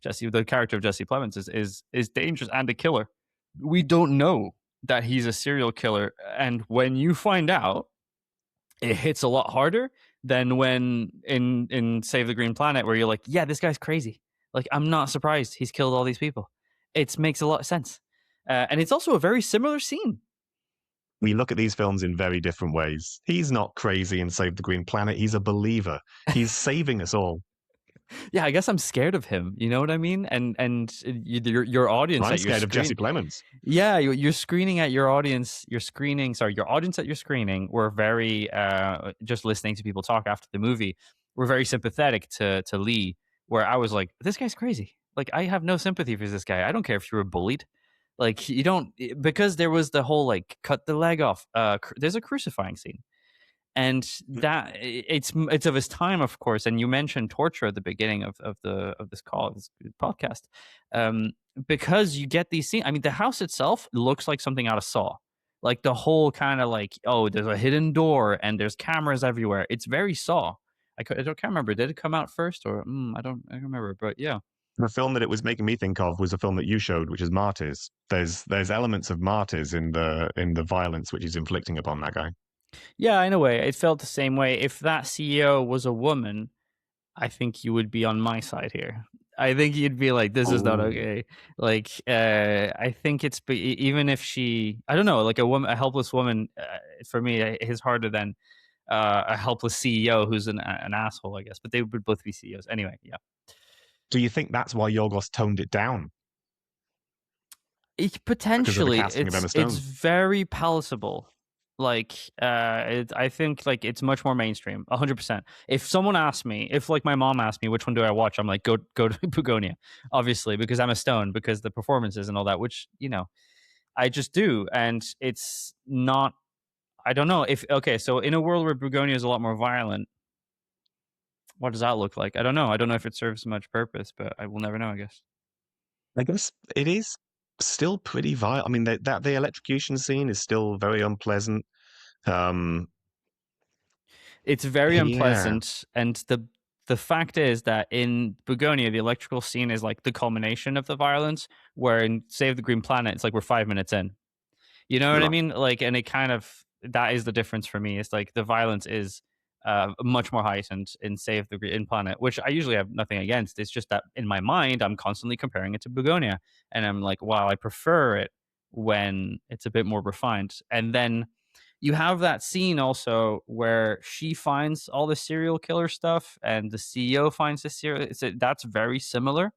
Jesse, the character of Jesse Plemons, is dangerous and a killer. We don't know that he's a serial killer, and when you find out, it hits a lot harder than when in Save the Green Planet, where you're like, yeah, this guy's crazy. Like, I'm not surprised he's killed all these people. It makes a lot of sense, and it's also a very similar scene. We look at these films in very different ways. He's not crazy in Save the Green Planet. He's a believer. He's saving us all. Yeah, I guess I'm scared of him. You know what I mean? And your audience I'm at your scared of Jesse screen. Plemons. Yeah, you're screening at your audience. You're screening. Sorry, your audience at your screening were very just listening to people talk after the movie. Were very sympathetic to Lee. Where I was like, this guy's crazy. Like, I have no sympathy for this guy. I don't care if you were bullied. Like, you don't, because there was the whole like cut the leg off. There's a crucifying scene, and that it's of his time, of course. And you mentioned torture at the beginning of this call, this podcast, um because you get these scenes. I mean, the house itself looks like something out of Saw. Like, the whole kind of like, oh, there's a hidden door and there's cameras everywhere. It's very Saw. I can't remember, did it come out first, or I don't remember, but yeah. The film that it was making me think of was a film that you showed, which is Martyrs. There's elements of Martyrs in the violence which he's inflicting upon that guy. Yeah, in a way it felt the same way. If that CEO was a woman, I think you would be on my side here. I think you'd be like, "This is not Oh. okay." Like, I think even if she, I don't know, like a helpless woman, for me, is harder than a helpless CEO who's an asshole, I guess. But they would both be CEOs anyway. Yeah. Do you think that's why Yorgos toned it down because of the Potentially, casting of Emma it's Stone? very palatable. Like, I think like it's much more mainstream, 100%. If someone asked me, if like my mom asked me which one do I watch, I'm like, go to Bugonia, obviously, because Emma Stone, because the performances and all that, which I just do, and it's not. I don't know if okay. So in a world where Bugonia is a lot more violent, what does that look like? I don't know. I don't know if it serves much purpose, but I will never know, I guess. I guess it is still pretty violent. I mean, that the electrocution scene is still very unpleasant. Um, It's very yeah, unpleasant, and the fact is that in Bugonia, the electrical scene is like the culmination of the violence. Where in Save the Green Planet, it's like we're 5 minutes in. You know what I right. mean? Like, and it kind of, that is the difference for me. It's like the violence is much more heightened in Save the Green Planet, which I usually have nothing against. It's just that in my mind, I'm constantly comparing it to Bugonia, and I'm like, wow, I prefer it when it's a bit more refined. And then you have that scene also where she finds all the serial killer stuff, and the CEO finds the serial. That's very similar,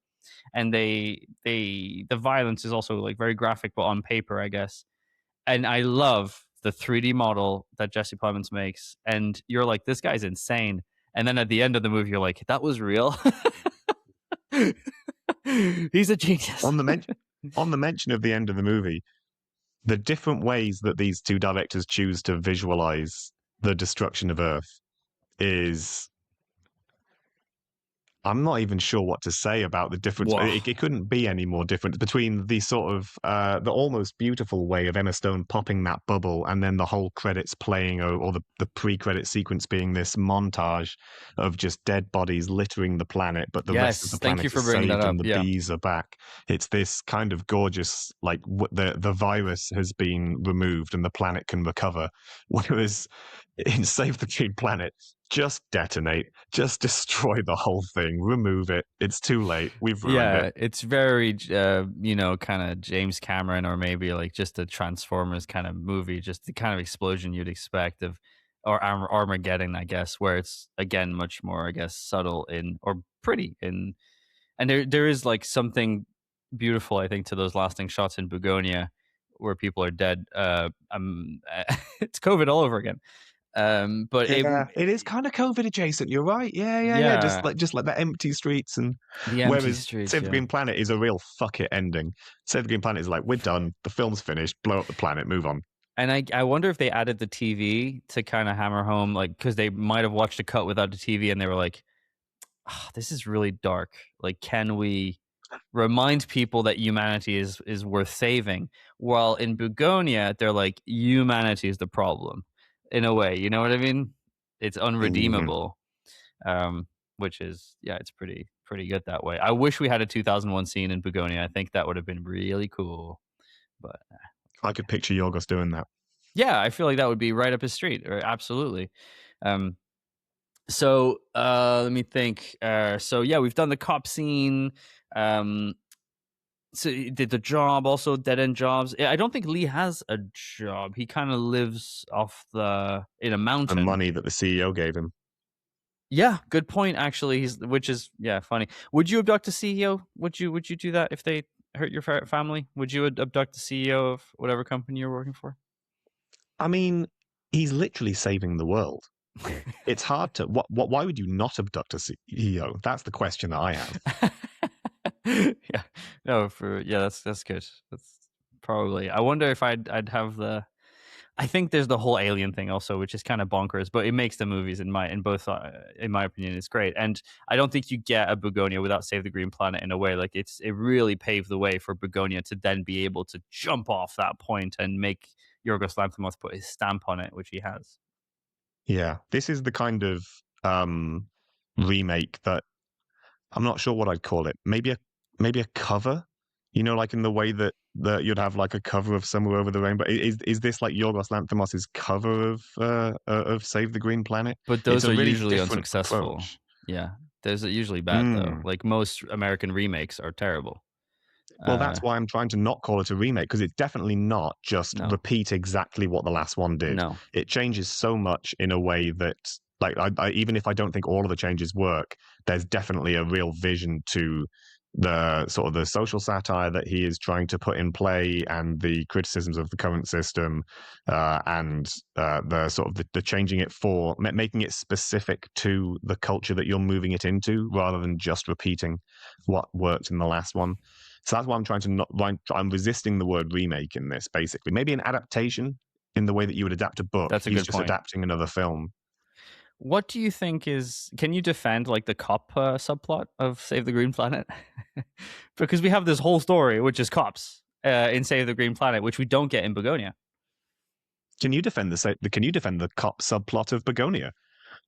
and the violence is also like very graphic, but on paper, I guess. And I love the 3D model that Jesse Plemons makes, and you're like, this guy's insane. And then at the end of the movie, you're like, that was real. He's a genius. On the men- on the mention of the end of the movie, the different ways that these two directors choose to visualize the destruction of Earth is I'm not even sure what to say about the difference. Whoa. It couldn't be any more different between the sort of the almost beautiful way of Emma Stone popping that bubble, and then the whole credits playing, or the pre-credit sequence being this montage of just dead bodies littering the planet, but the rest of Yes, the thank you planet for is bringing that saved up. and the Yeah. bees are back. It's this kind of gorgeous, like the virus has been removed and the planet can recover, whereas in Save the Green Planet, just detonate, just destroy the whole thing, remove it. It's too late. We've ruined it. Yeah, it's very, kind of James Cameron, or maybe like just a Transformers kind of movie, just the kind of explosion you'd expect of, or Armageddon, I guess, where it's again much more, I guess, subtle in, or pretty in, and there is like something beautiful, I think, to those lasting shots in Bugonia where people are dead. It's COVID all over again. But Yeah, it is kind of COVID adjacent. You're right. Yeah, yeah, yeah. yeah, Just like the empty streets, and the empty whereas streets, Save the yeah. Green Planet is a real fuck it ending. Save the Green Planet is like, we're done. The film's finished. Blow up the planet. Move on. And I wonder if they added the TV to kind of hammer home, like, because they might have watched a cut without the TV, and they were like, "Ah, this is really dark. Like, can we?" remind people that humanity is worth saving. While in Bugonia, they're like humanity is the problem, in a way. You know what I mean? It's Mhm. unredeemable, um, which is yeah, it's pretty good that way. I wish we had a 2001 scene in Bugonia. I think that would have been really cool. But I could picture Yorgos doing that. yeah, I feel like that would be right up his street. Or absolutely. Um, so let me think. So yeah, we've done the cop scene. Um, so he did the job, also dead end jobs. I don't think Lee has a job. He kind of lives off the in a The mountain. money that the CEO gave him. Yeah, good point. Actually, which is yeah funny. Would you abduct a CEO? Would you do that if they hurt your family? Would you abduct the CEO of whatever company you're working for? I mean, he's literally saving the world. It's hard to why would you not abduct a CEO? That's the question that I have. Yeah, no, for yeah, that's good. That's probably. I wonder if I'd have the. I think there's the whole alien thing also, which is kind of bonkers, but it makes the movies in both in my opinion, it's great. And I don't think you get a Bugonia without Save the Green Planet in a way. Like it really paved the way for Bugonia to then be able to jump off that point and make Yorgos Lanthimos put his stamp on it, which he has. Yeah, this is the kind of um, remake that I'm not sure what I'd call it. Maybe a cover, like in the way that you'd have like a cover of Somewhere Over the Rainbow. Is this like Yorgos Lanthimos's cover of Save the Green Planet? But It's those a are really usually different unsuccessful. approach. Yeah, those are usually bad though. Mm. Like most American remakes are terrible. Well, Uh, that's why I'm trying to not call it a remake because it's definitely not just no, repeat exactly what the last one did. no, It changes so much in a way that, like, even if I don't think all of the changes work, there's definitely a real vision to the sort of the social satire that he is trying to put in play and the criticisms of the current system and the sort of the changing it for making it specific to the culture that you're moving it into rather than just repeating what worked in the last one. So that's why I'm trying to not. I'm resisting the word remake in this. Basically, maybe an adaptation in the way that you would adapt a book. that's a He's good just point. adapting another film. What do you think is? Can you defend like the cop subplot of Save the Green Planet? Because we have this whole story, which is cops in Save the Green Planet, which we don't get in Begonia. Can you defend Can you defend the cop subplot of Bugonia?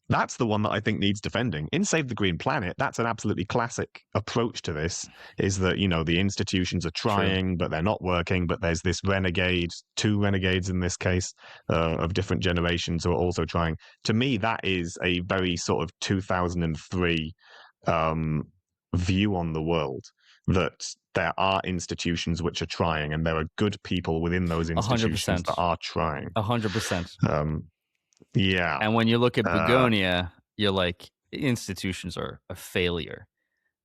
That's the one that I think needs defending. In Save the Green Planet, that's an absolutely classic approach to this, is that, the institutions are True. trying, but they're not working, but there's this renegade, two renegades in this case, of different generations who are also trying. To me, that is a very sort of 2003 um, view on the world, that there are institutions which are trying, and there are good people within those A hundred institutions that percent. are trying. 100%. Um, yeah. And when you look at Uh, Begonia, you're like, institutions are a failure.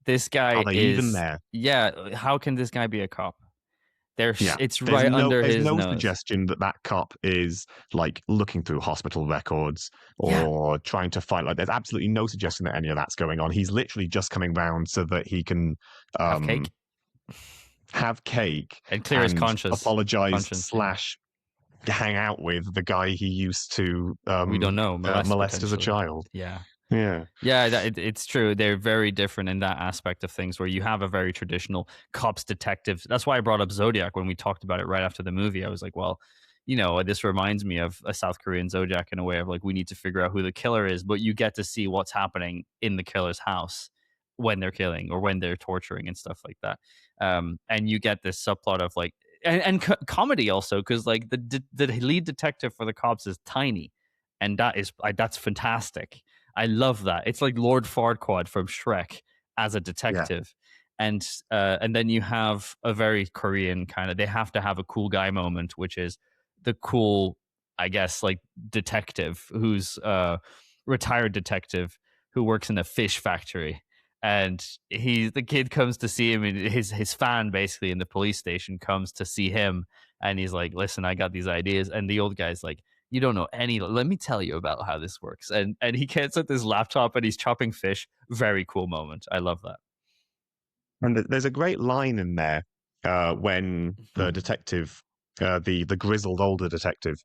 This are guy they even is, there? yeah. How can this guy be a cop? Yeah. It's right under There's his no nose. suggestion that that cop is like looking through hospital records Yeah, or trying to fight. Like, there's absolutely no suggestion that any of that's going on. He's literally just coming round so that he can have um, cake have cake and clear his and apologize conscience. Yeah, slash hang out with the guy he used to we don't know molest molest as a potentially. child. Yeah, Yeah. yeah, it's true. They're very different in that aspect of things where you have a very traditional cops detectives. That's why I brought up Zodiac when we talked about it right after the movie. I was like, well, this reminds me of a South Korean Zodiac in a way of like, we need to figure out who the killer is, but you get to see what's happening in the killer's house when they're killing or when they're torturing and stuff like that. And you get this subplot of like, and comedy also, because like the lead detective for the cops is tiny. And that's fantastic. I love that. It's like Lord Farquaad from Shrek as a Yeah. detective, and then you have a very Korean kind of. They have to have a cool guy moment, which is the cool, I guess, like detective who's retired detective who works in a fish factory, and the kid comes to see him, and his fan basically in the police station comes to see him, and he's like, "Listen, I got these ideas," and the old guy's like, you don't know any, let me tell you about how this works, and he gets at this laptop and he's chopping fish. Very cool moment. I love that. And there's a great line in there when the detective, the grizzled older detective,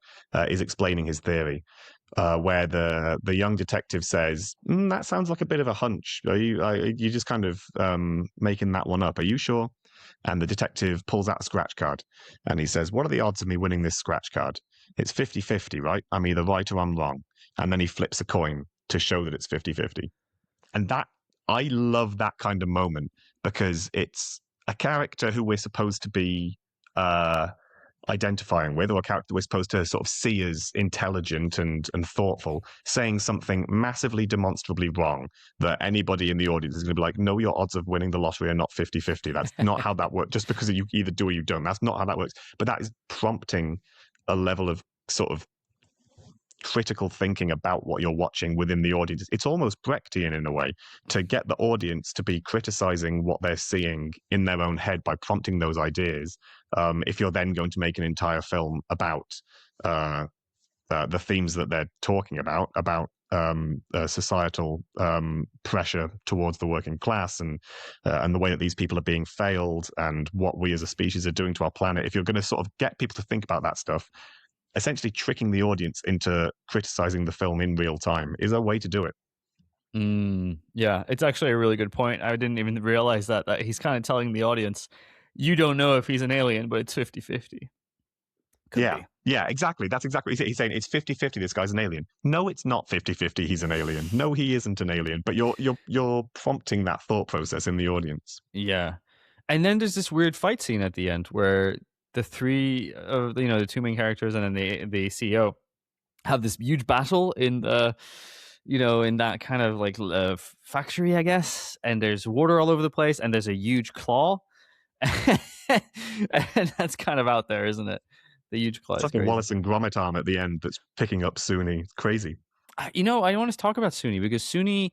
is explaining his theory, where the young detective says, "That sounds like a bit of a hunch. Are you just kind of making that one up? Are you sure?" And the detective pulls out a scratch card and he says, "What are the odds of me winning this scratch card? It's 50-50, right? I'm either right or I'm wrong." And then he flips a coin to show that it's 50-50. And that, I love that kind of moment because it's a character who we're supposed to be uh, identifying with, or a character we're supposed to sort of see as intelligent and thoughtful, saying something massively demonstrably wrong that anybody in the audience is going to be like, "No, your odds of winning the lottery are not 50-50. That's not how that works. Just because you either do or you don't. That's not how that works." But that is prompting a level of sort of critical thinking about what you're watching within the audience. It's almost Brechtian in a way to get the audience to be criticizing what they're seeing in their own head by prompting those ideas. If you're then going to make an entire film about the themes that they're talking about societal pressure towards the working class and the way that these people are being failed and what we as a species are doing to our planet. If you're going to sort of get people to think about that stuff, essentially tricking the audience into criticizing the film in real time is a way to do it. Yeah, it's actually a really good point. I didn't even realize that he's kind of telling the audience, you don't know if he's an alien, but it's 50-50. Could Yeah. be. Yeah, exactly. That's exactly he's saying. It's 50-50 this guy's an alien. No, it's not 50-50 he's an alien. No, he isn't an alien. But you're prompting that thought process in the audience. Yeah. And then there's this weird fight scene at the end where the three of the two main characters and then the CEO have this huge battle in the in that kind of like factory, I guess, and there's water all over the place and there's a huge claw. And that's kind of out there, isn't it? The huge claw It's is like a crazy. Wallace and Gromit arm at the end that's picking up Suni. It's crazy. I want to talk about Suni because Suni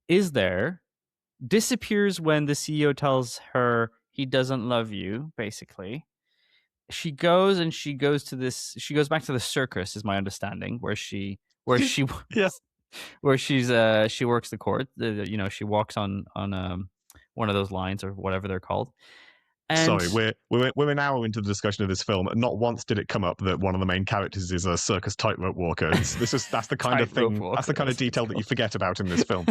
is there, disappears when the CEO tells her he doesn't love you, basically. She goes back to the circus, is my understanding, where she Yeah. where she works the court. She walks on one of those lines or whatever they're called. Sorry, And we're an hour into the discussion of this film. Not once did it come up that one of the main characters is a circus tightrope walker. That's the kind of tightrope thing. That's the walker, kind of that's what it's detail that you called. forget about in this film.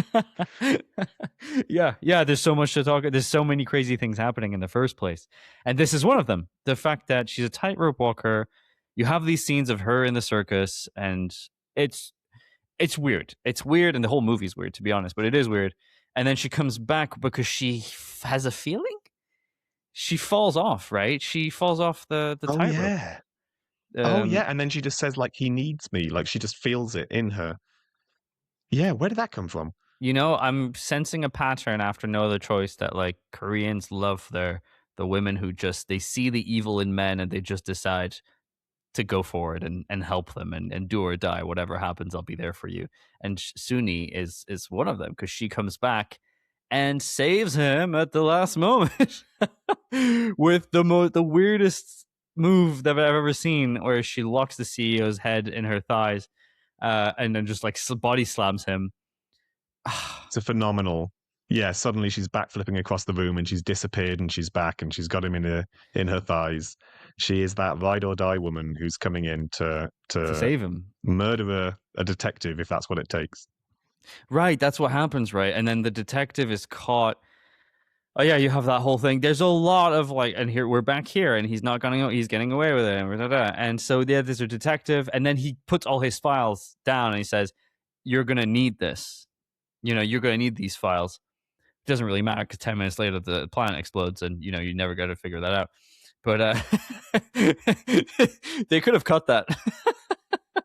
Yeah. There's so much to talk. There's so many crazy things happening in the first place, and this is one of them. The fact that she's a tightrope walker. You have these scenes of her in the circus, and it's it's weird. It's weird, and the whole movie's weird, to be honest. But it is weird. And then she comes back because she has a feeling. She falls off, right? She falls off the Oh tightrope. yeah. Oh yeah. Um, And then she just says like he needs me. Like she just feels it in her. Yeah. Where did that come from? I'm sensing a pattern after No Other Choice that like Koreans love the women who just they see the evil in men and they just decide to go forward and help them and do or die, whatever happens, I'll be there for you. And Suni is one of them because she comes back and saves him at the last moment with the weirdest move that I've ever seen, where she locks the CEO's head in her thighs, and then just like body slams him. It's a phenomenal. Yeah, suddenly she's back flipping across the room and she's disappeared and she's back and she's got him in her thighs. She is that ride or die woman who's coming in to To to save him. murder a detective if that's what it takes. Right, that's what happens, right? And then the detective is caught. Oh yeah, you have that whole thing. There's a lot of like, and here we're back here, and he's not going. He's getting away with it, and so yeah, there's a detective, and then he puts all his files down, and he says, "You're gonna need this. You're gonna need these files." It doesn't really matter because 10 minutes later the planet explodes, and you never got to figure that out. But they could have cut that.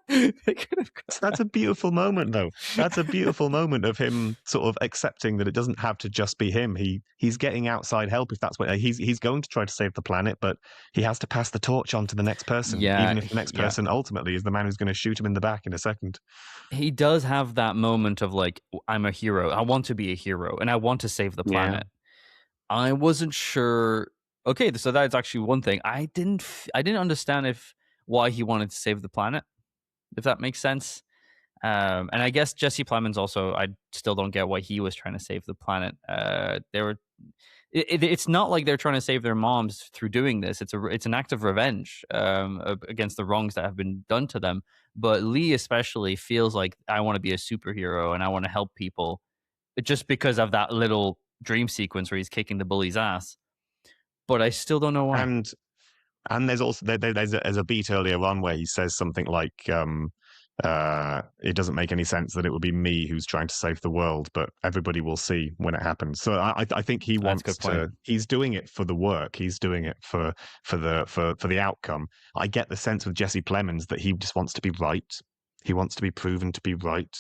They could have cut That's that. a beautiful moment, though. That's a beautiful moment of him sort of accepting that it doesn't have to just be him. He's getting outside help if that's what he's going to try to save the planet, but he has to pass the torch on to the next person, Yeah, even if the next yeah. person ultimately is the man who's going to shoot him in the back in a second. He does have that moment of like, I'm a hero. I want to be a hero, and I want to save the Yeah. planet. I wasn't sure. Okay, so that's actually one thing. I didn't understand if why he wanted to save the planet, if that makes sense. And I guess Jesse Plemons also. I still don't get why he was trying to save the planet. it's not like they're trying to save their moms through doing this. It's an act of revenge against the wrongs that have been done to them. But Lee especially feels like I want to be a superhero and I want to help people just because of that little dream sequence where he's kicking the bully's ass. But I still don't know why. And there's also there's a beat earlier on where he says something like, "It doesn't make any sense that it would be me who's trying to save the world, but everybody will see when it happens." So I think he That's a wants good point. to. He's doing it for the work. He's doing it for the outcome. I get the sense with Jesse Plemons that he just wants to be right. He wants to be proven to be right.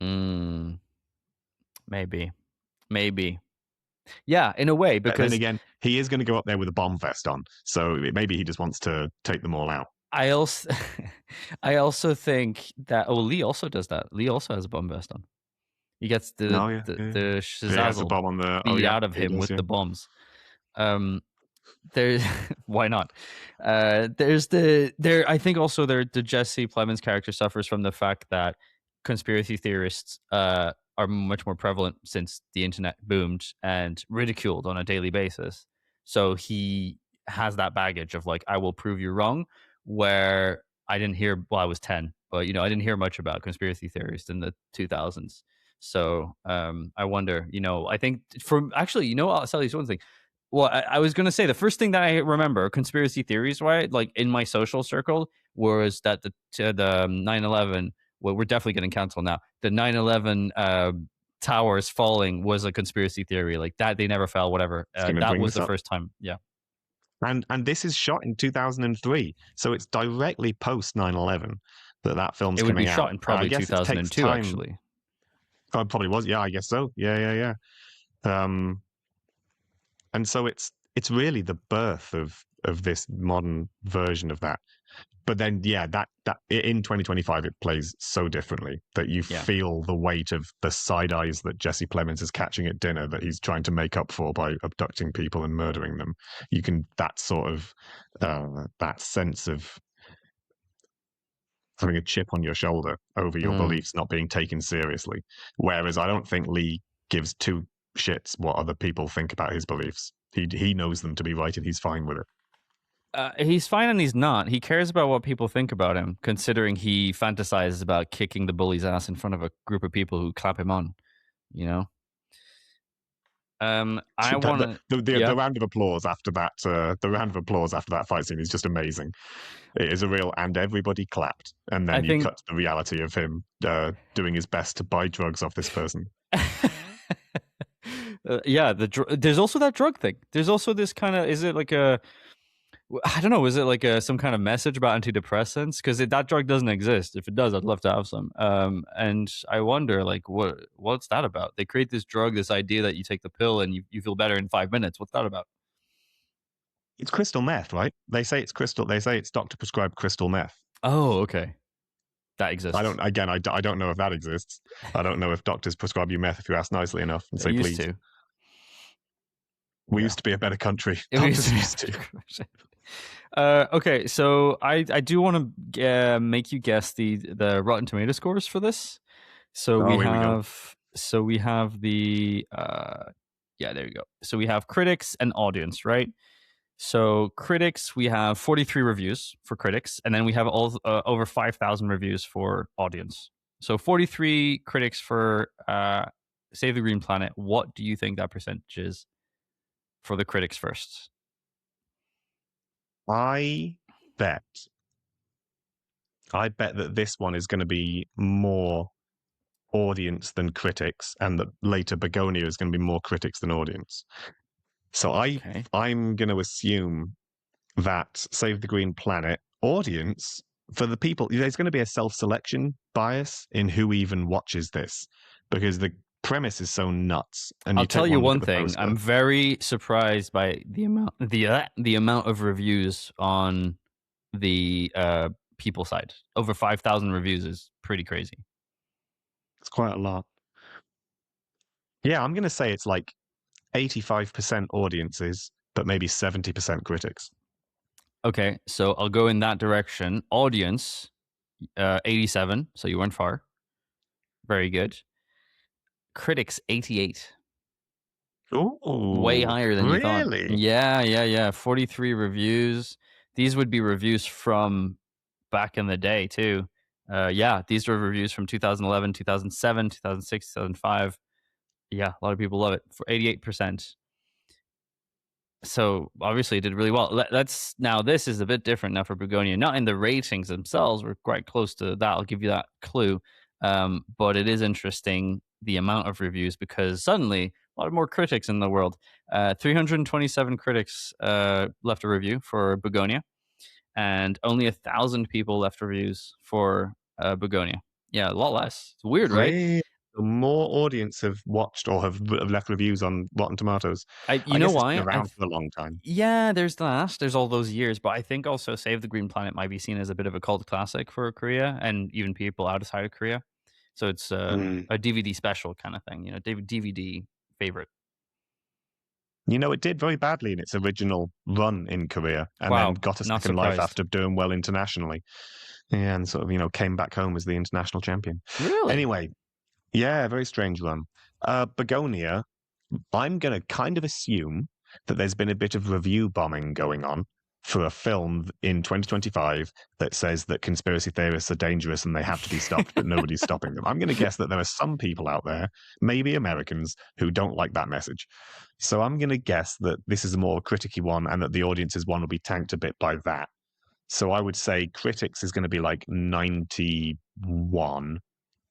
Mm, maybe, maybe, yeah, in a way, But then because again, he is going to go up there with a bomb vest on, so maybe he just wants to take them all out. I also, I also think that Lee also does that. Lee also has a bomb vest on. He gets Oh yeah, yeah. the He has a shazazzle bomb on the. Oh beat yeah, out of he him does. with Yeah. the bombs. Um, there, why not? There's there. I think also the Jesse Plemons character suffers from the fact that conspiracy theorists are much more prevalent since the internet boomed and ridiculed on a daily basis. So he has that baggage of like, I will prove you wrong. Where I didn't hear, well, I was 10, but I didn't hear much about conspiracy theorists in the 2000s. So I wonder, I think from actually, I'll tell you one thing. Well, I was going to say the first thing that I remember conspiracy theories, right? Like in my social circle, was that the 9/11. Well, we're definitely getting canceled now. The 9/11 towers falling was a conspiracy theory, like that they never fell. Whatever. He's going to That bring was this the up. first time. Yeah, And this is shot in 2003, so it's directly post 9/11 that film's it would be coming shot out. in And I probably guess it takes 2002, time. actually. Probably was. Yeah, I guess so. Yeah. And so it's really the birth of this modern version of that. But then, yeah, that in 2025 it plays so differently that you Yeah. feel the weight of the side eyes that Jesse Plemons is catching at dinner that he's trying to make up for by abducting people and murdering them. You can that sort of that sense of having a chip on your shoulder over your Mm. beliefs not being taken seriously. Whereas I don't think Lee gives two shits what other people think about his beliefs. He knows them to be right and he's fine with it. He's fine and he's not. He cares about what people think about him, considering he fantasizes about kicking the bully's ass in front of a group of people who clap him on. You know. I want to. The Yeah, round of applause after that, the round of applause after that fight scene is just amazing. It is a real, and everybody clapped, and I then you think. cut to the reality of him doing his best to buy drugs off this person. Yeah, there's also that drug thing. There's also this kind of. Is it like a? I don't know. Is it like some kind of message about antidepressants? Because that drug doesn't exist. If it does, I'd love to have some. And I wonder, like, what's that about? They create this drug, this idea that you take the pill and you feel better in 5 minutes. What's that about? It's crystal meth, right? They say it's crystal. They say it's doctor prescribed crystal meth. Oh, okay, that I exists. don't. Again, I don't know if that exists. I don't know if doctors prescribe you meth if you ask nicely enough and They say used please. to. We Yeah. used to be a better country. It Doctors used used to. Okay, so I do want to make you guess the Rotten Tomato scores for this. So Oh, here we go. we have the yeah, there you go. So we have critics and audience, right? So critics, we have 43 reviews for critics, and then we have all over 5,000 reviews for audience. So 43 critics for Save the Green Planet. What do you think that percentage is for the critics first? I bet. I bet that this one is going to be more audience than critics, and that later Begonia is going to be more critics than audience. So Okay. I'm going to assume that Save the Green Planet audience for the people, there's going to be a self-selection bias in who even watches this because the premise is so nuts. And I'll you take tell you one look one at the thing. poster. I'm very surprised by the amount of reviews on the people side. Over 5,000 reviews is pretty crazy. It's quite a lot. Yeah, I'm going to say it's like 85% audiences, but maybe 70% critics. Okay, so I'll go in that direction. Audience 87, so you weren't far. Very good. Critics 88. Way Oh, higher than you thought. really? Yeah, yeah, yeah. 43 reviews. These would be reviews from back in the day too. Yeah, these are reviews from 2011, 2007, 2006, 2005. Yeah, a lot of people love it for 88%. So obviously it did really well. Let's now this is a bit different now for Bugonia. Not in the ratings themselves, we're quite close to that. I'll give you that clue. But it is interesting the amount of reviews because suddenly a lot more critics in the world. 327 critics left a review for Bugonia, and only 1,000 people left reviews for Bugonia. Yeah, a lot less. It's weird, right? Really? More audience have watched or have left reviews on Rotten Tomatoes. You I know guess it's been why? around for a long time. Yeah, there's that. There's all those years, but I think also Save the Green Planet might be seen as a bit of a cult classic for Korea and even people outside of Korea. So it's Mm. a DVD special kind of thing, DVD favorite. It did very badly in its original run in Korea and then Wow, got a not second life surprised. after doing well internationally. Yeah, and sort of, came back home as the international champion. Really? Anyway, yeah, very strange run. Begonia, I'm going to kind of assume that there's been a bit of review bombing going on for a film in 2025 that says that conspiracy theorists are dangerous and they have to be stopped, but nobody's stopping them. I'm going to guess that there are some people out there, maybe Americans, who don't like that message. So I'm going to guess that this is a more criticky one and that the audience's one will be tanked a bit by that. So I would say critics is going to be like 91.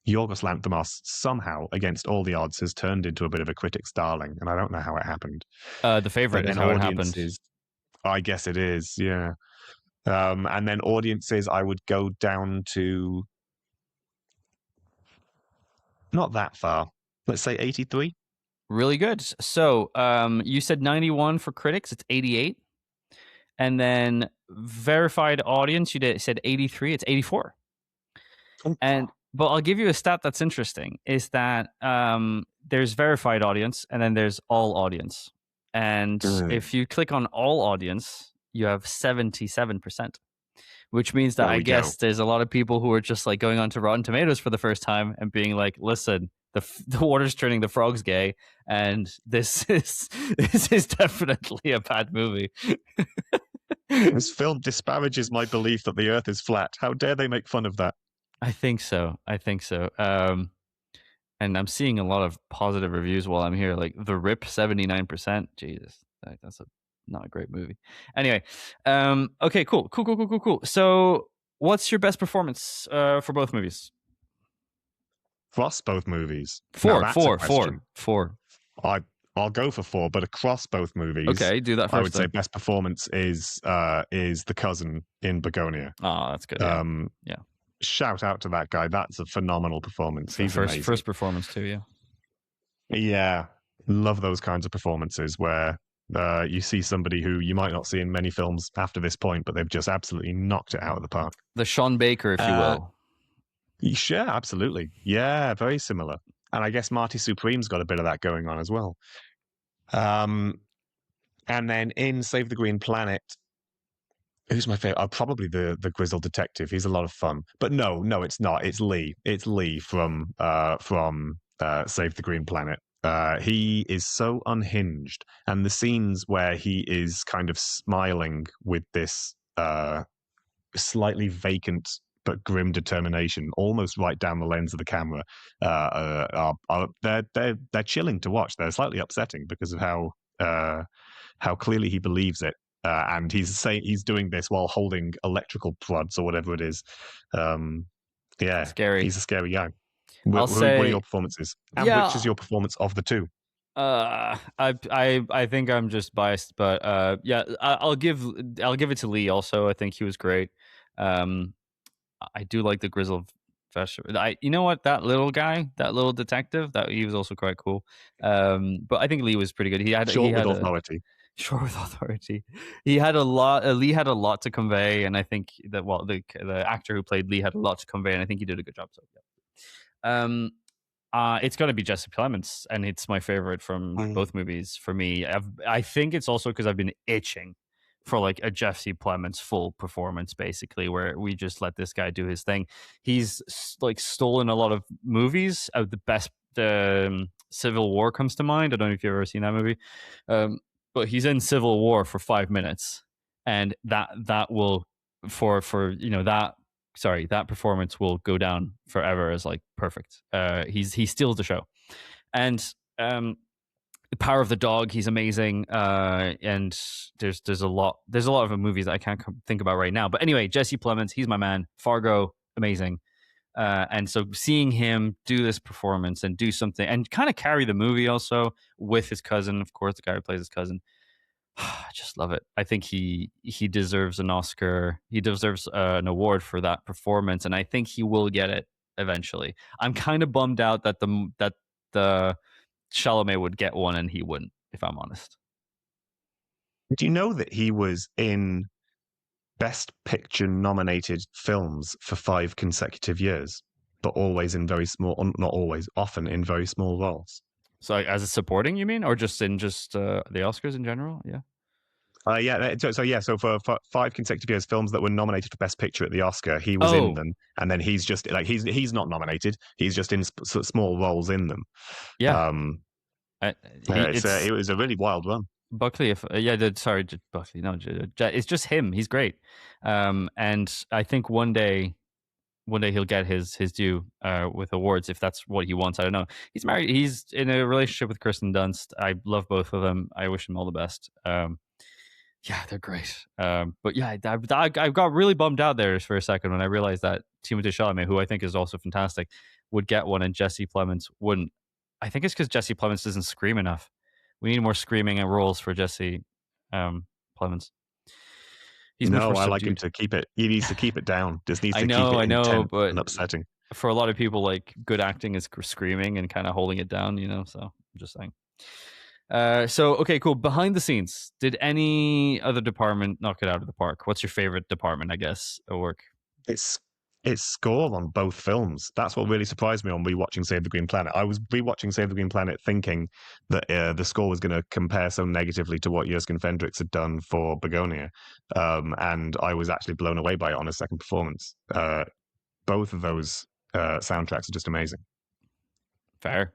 Yorgos Lanthimos somehow, against all the odds, has turned into a bit of a critic's darling, and I don't know how it happened. The And favorite is then how it happened. audiences, I guess it is, yeah. And then audiences, I would go down to not that far. Let's say 83. Really good. So you said 91 for critics. It's 88. And then verified audience, said 83. It's 84. And but I'll give you a stat that's interesting is that there's verified audience and then there's all audience. And Mm, if you click on all audience, you have 77%, which means that there I we go. guess there's a lot of people who are just like going on to Rotten Tomatoes for the first time and being like, listen, the water's turning the frogs gay, and this is definitely a bad movie. This film disparages my belief that the Earth is flat. How dare they make fun of that? I think so. I think so. And I'm seeing a lot of positive reviews while I'm here. Like The Rip, 79%. Jesus, that's not a great movie. Anyway, okay, cool, cool, cool, cool, cool, cool. So, what's your best performance for both movies? Across both movies. Now Four, that's a four, four, question. four. I I'll go for four, but across both movies, Okay, do that I first would say then. best performance is the cousin in Begonia. Oh, that's good. Yeah, Um, yeah. Shout out to that guy. That's a phenomenal performance. He's amazing. First performance too. Yeah. Yeah, love those kinds of performances where you see somebody who you might not see in many films after this point, but they've just absolutely knocked it out of the park. The Sean Baker, if you Uh, will. yeah, absolutely. Yeah, very similar. And I guess Marty Supreme's got a bit of that going on as well. Um, and then in Save the Green Planet, who's my favorite? Oh, probably the grizzled detective. He's a lot of fun. But no, it's not. It's Lee. It's Lee from Save the Green Planet. He is so unhinged, and the scenes where he is kind of smiling with this slightly vacant but grim determination, almost right down the lens of the camera, they're chilling to watch. They're slightly upsetting because of how clearly he believes it. And he's saying he's doing this while holding electrical prods or whatever it is. Yeah, Scary. he's a scary guy. I'll What are your say, performances? And which is yeah. your performance of the two? I think I'm just biased, but yeah, I'll give it to Lee. Also, I think he was great. Um, I do like the grizzled vegetable. You know what, that little guy, that little detective, that he was also quite cool. But I think Lee was pretty good. He Short with had a authority. sure with authority. He had a lot. Lee had a lot to convey, and I think that the actor who played Lee had a lot to convey, and I think he did a good job. So yeah. It's got to be Jesse Plemons, and it's my favorite from Mm. both movies. For me, I think it's also because I've been itching for like a Jesse Plemons full performance, basically, where we just let this guy do his thing. He's like stolen a lot of movies. The best Civil War comes to mind. I don't know if you've ever seen that movie, um, but he's in Civil War for 5 minutes, and that will for that sorry that performance will go down forever as like perfect. He steals the show, and um, the Power of the Dog, he's amazing. And there's a lot of movies that I can't think about right now. But anyway, Jesse Plemons, he's my man. Fargo, amazing. And so seeing him do this performance and do something and kind of carry the movie also with his cousin, of course, the guy who plays his cousin. I just love it. I think he deserves an Oscar. He deserves an award for that performance, and I think he will get it eventually. I'm kind of bummed out that the Chalamet would get one and he wouldn't, if I'm honest. Do you know that he was in Best Picture nominated films for 5 consecutive years, but always in very small, not always, often in very small roles? So like, as a supporting, you mean, or just in just the Oscars in general? Yeah. So for 5 consecutive years, films that were nominated for Best Picture at the Oscar, he was in Oh, them, and then he's just like he's not nominated. He's just in small roles in them. yeah. Um, I, he it it's was a really wild run. Buckley. If yeah, sorry, Buckley. No, it's just him. He's great. And I think one day he'll get his due with awards if that's what he wants. I don't know. He's married. He's in a relationship with Kristen Dunst. I love both of them. I wish him all the best. Yeah, they're great. But yeah, I got really bummed out there for a second when I realized that Timothée Chalamet, who I think is also fantastic, would get one and Jesse Plemons wouldn't. I think it's because Jesse Plemons doesn't scream enough. We need more screaming and roles for Jesse Plemons. He's much more No, I like him subdued. to keep it. He needs to keep it down. Just needs to keep it I know, intense but and upsetting. for a lot of people, like good acting is screaming and kind of holding it down, So I'm just saying. So okay, cool. Behind the scenes, did any other department knock it out of the park? What's your favorite department? I guess at work. It's its score on both films. That's what really surprised me on rewatching Save the Green Planet. I was rewatching Save the Green Planet thinking that the score was going to compare so negatively to what Jurgen Fendrix had done for Begonia, and I was actually blown away by it on a second performance. Both of those soundtracks are just amazing. Fair.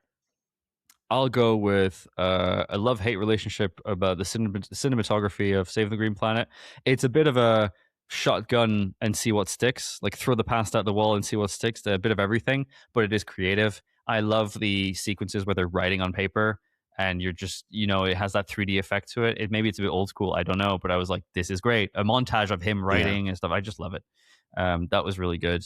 I'll go with a love hate relationship about the cinematography of Save the Green Planet. It's a bit of a shotgun and see what sticks, like throw the past out the wall and see what sticks, a bit of everything, but it is creative. I love the sequences where they're writing on paper and you're just, it has that 3D effect to it. Maybe it's a bit old school, I don't know, but I was like, this is great. A montage of him Yeah, writing and stuff. I just love it. That was really good.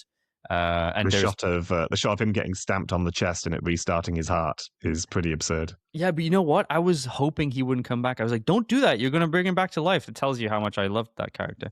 And there's the shot of him getting stamped on the chest and it restarting his heart is pretty absurd. Yeah, but you know what? I was hoping he wouldn't come back. I was like, don't do that. You're going to bring him back to life. It tells you how much I loved that character.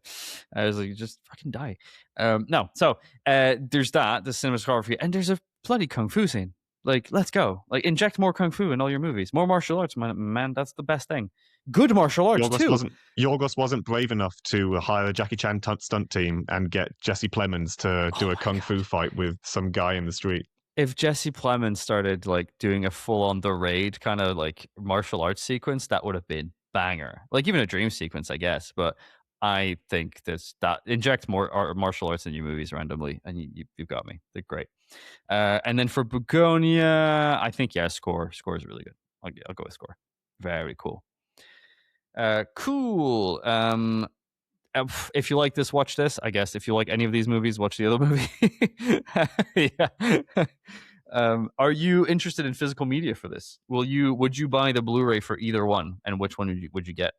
I was like, just fucking die. No. So there's the cinematography, and there's a bloody kung fu scene. Like, let's go. Like, inject more kung fu in all your movies. More martial arts, man. That's the best thing. Good martial arts, too. Yorgos wasn't brave enough to hire a Jackie Chan stunt team and get Jesse Plemons to Oh do a my kung fu God. fight with some guy in the street. If Jesse Plemons started like doing a full on the raid kind of like martial arts sequence, that would have been banger. Like even a dream sequence, I guess. But I think that inject more martial arts in your movies randomly, and you've got me. They're great. And then for Bugonia, I think score is really good. I'll go with score. Very cool. Cool. If you like this, watch this. I guess if you like any of these movies, watch the other movie. Yeah. Are you interested in physical media for this? Would you buy the Blu-ray for either one, and which one would you get?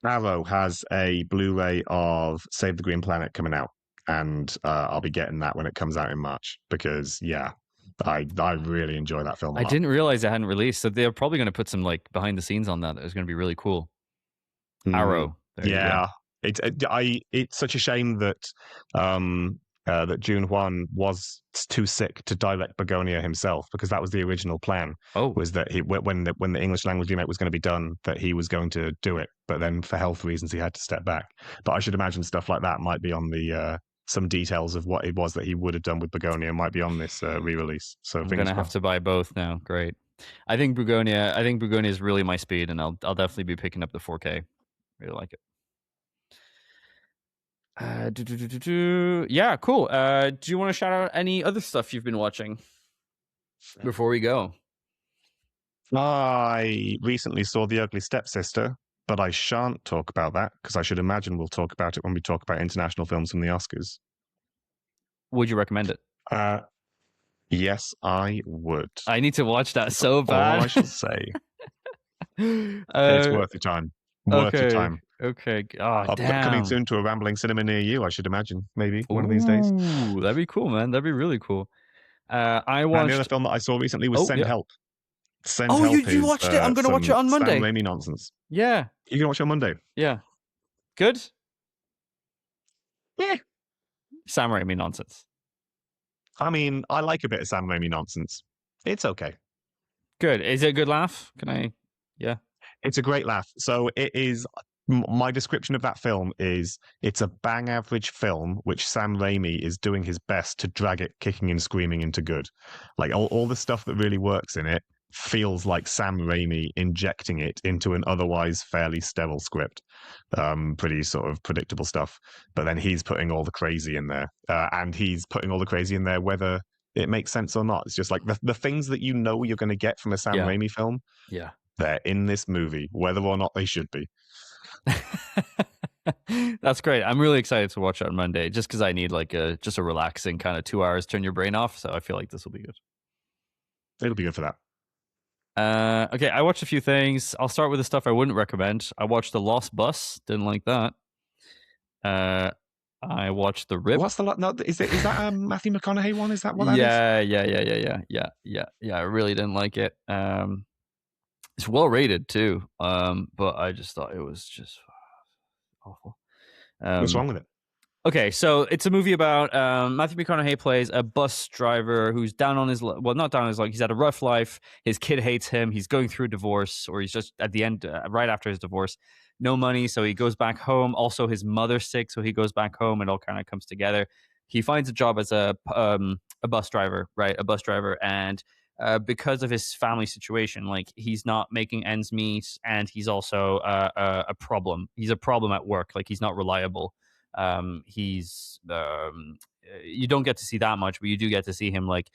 Arrow has a Blu-ray of Save the Green Planet coming out, and I'll be getting that when it comes out in March because I really enjoy that film a I lot. didn't realize it hadn't released, so they're probably going to put some like behind the scenes on that. That is going to be really cool. Mm, Arrow. There you go. yeah, it's such a shame that June Hwan was too sick to direct Begonia himself because that was the original plan. Oh, Was that when the English language remake was going to be done, that he was going to do it, but then for health reasons he had to step back. But I should imagine stuff like that might be on the some details of what it was that he would have done with Begonia might be on this re-release. So I'm fingers gonna have crossed. to buy both now. Great. I think Bugonia is really my speed, and I'll definitely be picking up the 4K. Really like it. Yeah, cool. Do you want to shout out any other stuff you've been watching before we go? I recently saw The Ugly Stepsister, but I shan't talk about that because I should imagine we'll talk about it when we talk about international films from the Oscars. Would you recommend it? Uh, yes, I would. I need to watch that That's so all bad. I shall say. It's uh, worth your time. Worth your okay, time. okay. Oh, Coming damn. soon to a rambling cinema near you, I should imagine. Maybe one of these days. Ooh, that'd be cool, man. That'd be really cool. I And the other watched. film that I saw recently was Oh Send yeah. Help. Send Oh, you Help you is watched it? I'm gonna watch it some on Sam Monday. Raimi nonsense. Yeah, You can watch it on Monday. yeah. Good. Yeah. Sam Raimi nonsense. I mean, I like a bit of Sam Raimi nonsense. It's okay. Good. Is it a good laugh? Can I? Yeah. It's a great laugh. So it is. My description of that film is it's a bang average film which Sam Raimi is doing his best to drag it kicking and screaming into good. Like all the stuff that really works in it feels like Sam Raimi injecting it into an otherwise fairly sterile script. Pretty sort of predictable stuff. But then he's putting all the crazy in there. And he's putting all the crazy in there whether it makes sense or not. It's just like the things that you know you're going to get from a Sam Yeah. Raimi film, Yeah. they're in this movie, whether or not they should be. That's great. I'm really excited to watch it on Monday, just because I need like a relaxing kind of 2 hours, turn your brain off. So I feel like this will be good. It'll be good for that. Okay, I watched a few things. I'll start with the stuff I wouldn't recommend. I watched The Lost Bus. Didn't like that. I watched The Rip. What's the no? Is that a Matthew McConaughey one? Is that what that is? Yeah. I really didn't like it. It's well rated too. But I just thought it was just awful. What's wrong with it? Okay, so it's a movie about Matthew McConaughey plays a bus driver who's down on his not down on his luck. He's had a rough life. His kid hates him. He's going through a divorce, or he's just at the end, right after his divorce. No money, so he goes back home. Also, his mother's sick, so he goes back home. It all kind of comes together. He finds a job as a bus driver, right? A bus driver, and because of his family situation, like he's not making ends meet, and he's also a problem. He's a problem at work. Like he's not reliable. He's you don't get to see that much, but you do get to see him like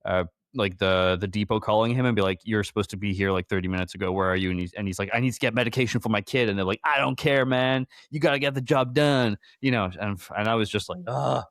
the depot calling him and be like, "You're supposed to be here like 30 minutes ago. Where are you?" And he's like, "I need to get medication for my kid." And they're like, "I don't care, man. You got to get the job done." And I was just like, "Ugh."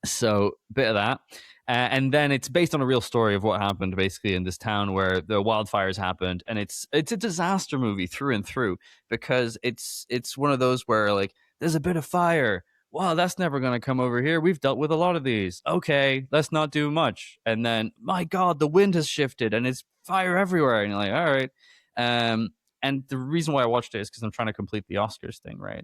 So bit of that. And then it's based on a real story of what happened basically in this town where the wildfires happened, and it's a disaster movie through and through, because it's one of those where like there's a bit of fire. Wow, that's never going to come over here. We've dealt with a lot of these. Okay, let's not do much. And then, my God, the wind has shifted and it's fire everywhere. And you're like, all right. Um, and the reason why I watched it is because I'm trying to complete the Oscars thing, right?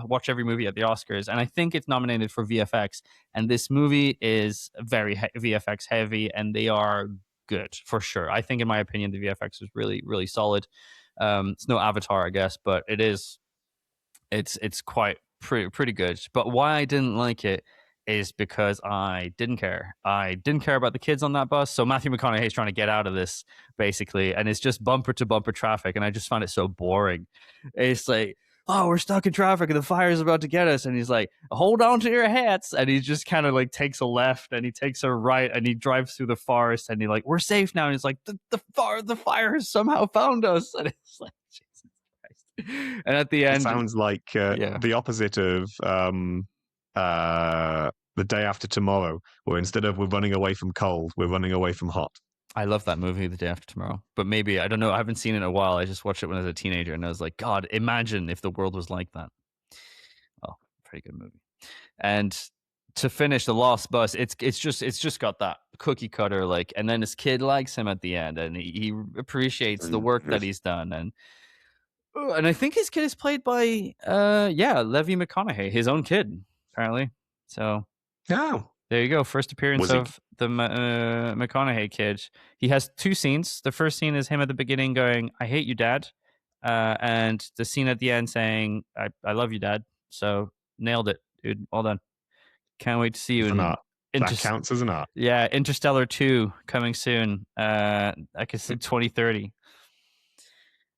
Watch every movie at the Oscars, and I think it's nominated for VFX. And this movie is very VFX heavy, and they are good for sure. I think, in my opinion, the VFX is really, really solid. It's no Avatar, I guess, but it's quite pretty good. But why I didn't like it is because I didn't care. I didn't care about the kids on that bus. So Matthew McConaughey is trying to get out of this basically, and it's just bumper to bumper traffic, and I just found it so boring. It's like, oh, we're stuck in traffic and the fire is about to get us, and he's like, hold on to your hats, and he just kind of like takes a left and he takes a right and he drives through the forest, and he's like, we're safe now, and he's like, the fire has somehow found us, and it's like, Jesus Christ. And at the It end, sounds like yeah, the opposite of the day after tomorrow, where instead of we're running away from cold, we're running away from hot. I love that movie, The Day After Tomorrow. But maybe, I don't know, I haven't seen it in a while. I just watched it when I was a teenager, and I was like, God, imagine if the world was like that. Oh, pretty good movie. And to finish The Lost Bus, it's just got that cookie cutter, like, and then his kid likes him at the end, and he appreciates the work that he's done, and I think his kid is played by Levi McConaughey, his own kid, apparently. So Oh, there you go. First appearance was he? of the McConaughey kid. He has two scenes. The first scene is him at the beginning going, "I hate you, Dad," and the scene at the end saying, "I love you, Dad." So nailed it, dude. Well done. Can't wait to see you It's an in art. That counts as an art. Yeah, Interstellar 2 coming soon. I guess in 2030.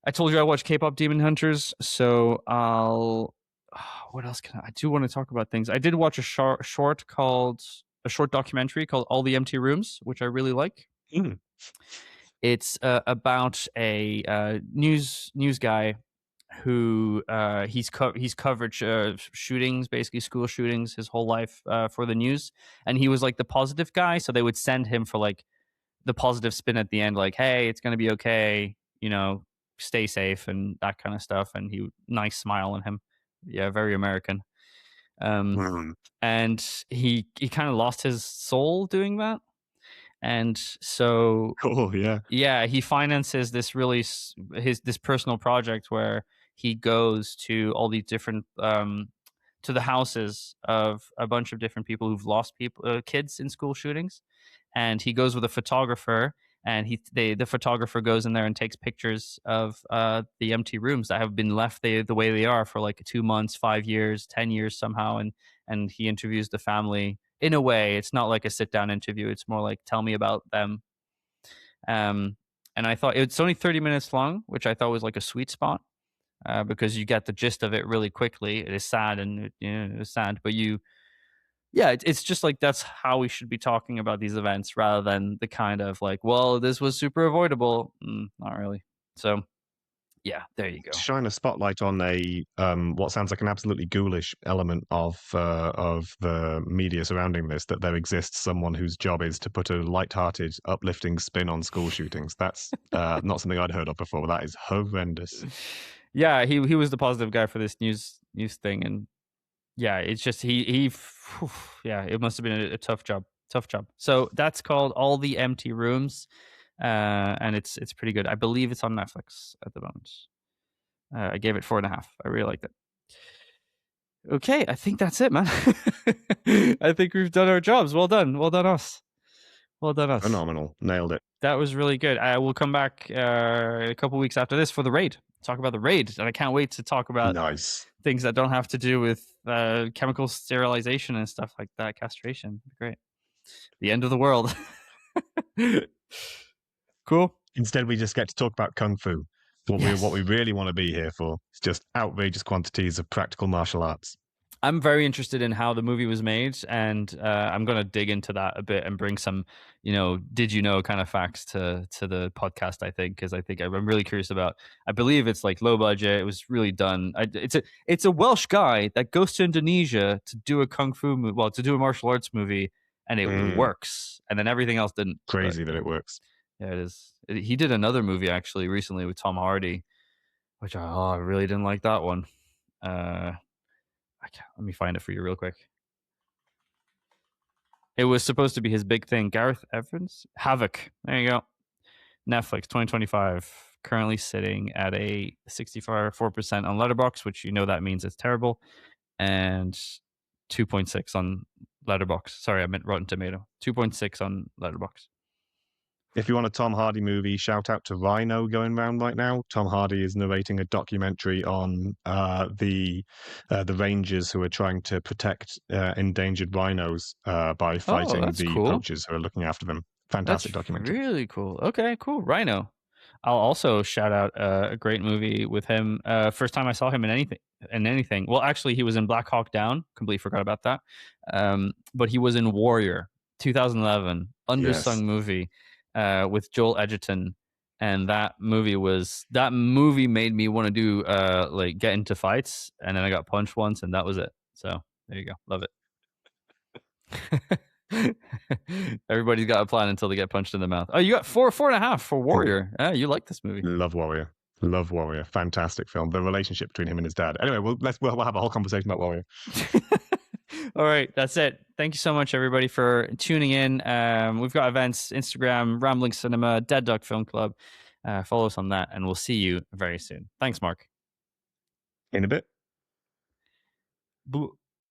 I told you I watched K-pop Demon Hunters, so I'll. What else can I do? Want to talk about things? I did watch a short documentary called "All the Empty Rooms," which I really like. Mm. It's about a news guy who he's covered shootings, basically school shootings, his whole life for the news, and he was like the positive guy. So they would send him for like the positive spin at the end, like, "Hey, it's gonna be okay," stay safe and that kind of stuff. And he nice smile on him, yeah, very American. Um, Mm. and he kind of lost his soul doing that, and so Cool. Yeah. yeah, he finances this really his this personal project where he goes to all these different to the houses of a bunch of different people who've lost people kids in school shootings, and he goes with a photographer, and the photographer goes in there and takes pictures of the empty rooms that have been left the way they are for like 2 months, 5 years, 10 years somehow, and he interviews the family. In a way, it's not like a sit down interview, it's more like tell me about them. um, and I thought it's only 30 minutes long, which I thought was like a sweet spot, because you get the gist of it really quickly. It is sad, and it's sad, but yeah, it's just like that's how we should be talking about these events, rather than the kind of like, well, this was super avoidable. Not really. So yeah, there you go. Shine a spotlight on a what sounds like an absolutely ghoulish element of the media surrounding this. That there exists someone whose job is to put a light-hearted, uplifting spin on school shootings. That's not something I'd heard of before. But that is horrendous. Yeah, he was the positive guy for this news thing, and yeah, it's just whew, yeah, it must have been a tough job, tough job. So that's called All the Empty Rooms, and it's pretty good. I believe it's on Netflix at the moment. I gave it 4.5. I really liked it. Okay, I think that's it, man. I think we've done our jobs. Well done us. Well done us. Phenomenal. Nailed it. That was really good. I will come back a couple weeks after this for the raid. Talk about the raid, and I can't wait to talk about Nice. things that don't have to do with chemical sterilization and stuff like that. Castration, great. The end of the world. Cool. Instead, we just get to talk about kung fu. What we Yes. really want to be here for is just outrageous quantities of practical martial arts. I'm very interested in how the movie was made, and I'm going to dig into that a bit and bring some, did you know kind of facts to the podcast. I think because I think I'm really curious about. I believe it's like low budget. It was really done. It's a Welsh guy that goes to Indonesia to do a kung fu movie, well, to do a martial arts movie, and it Mm, works. And then everything else didn't. But crazy that it works. yeah, it is. He did another movie actually recently with Tom Hardy, which I really didn't like that one. Let me find it for you real quick. It was supposed to be his big thing. Gareth Evans? Havoc. There you go. Netflix 2025. Currently sitting at a 64% on Letterbox, which that means it's terrible, and 2.6 on Letterbox. Sorry, I meant Rotten Tomato. 2.6 on Letterbox. If you want a Tom Hardy movie, shout out to Rhino going around right now. Tom Hardy is narrating a documentary on the rangers who are trying to protect endangered rhinos by Oh, fighting that's the cool. poachers who are looking after them. That's Fantastic documentary. really cool. Okay, cool. Rhino. I'll also shout out a great movie with him. First time I saw him in anything. Well, actually, he was in Black Hawk Down. Completely forgot about that. But he was in Warrior, 2011, Yes. undersung movie with Joel Edgerton. And that movie made me want to do like get into fights, and then I got punched once, and that was it. So there you go. Love it. Everybody's got a plan until they get punched in the mouth. Oh, you got 4.5 for Warrior. You like this movie. Love Warrior. Love Warrior. Fantastic film. The relationship between him and his dad. Anyway, we'll have a whole conversation about Warrior. All right, that's it. Thank you so much, everybody, for tuning in. We've got events, Instagram, Rambling Cinema, Dead Dog Film Club. Follow us on that, and we'll see you very soon. Thanks, Mark. In a bit.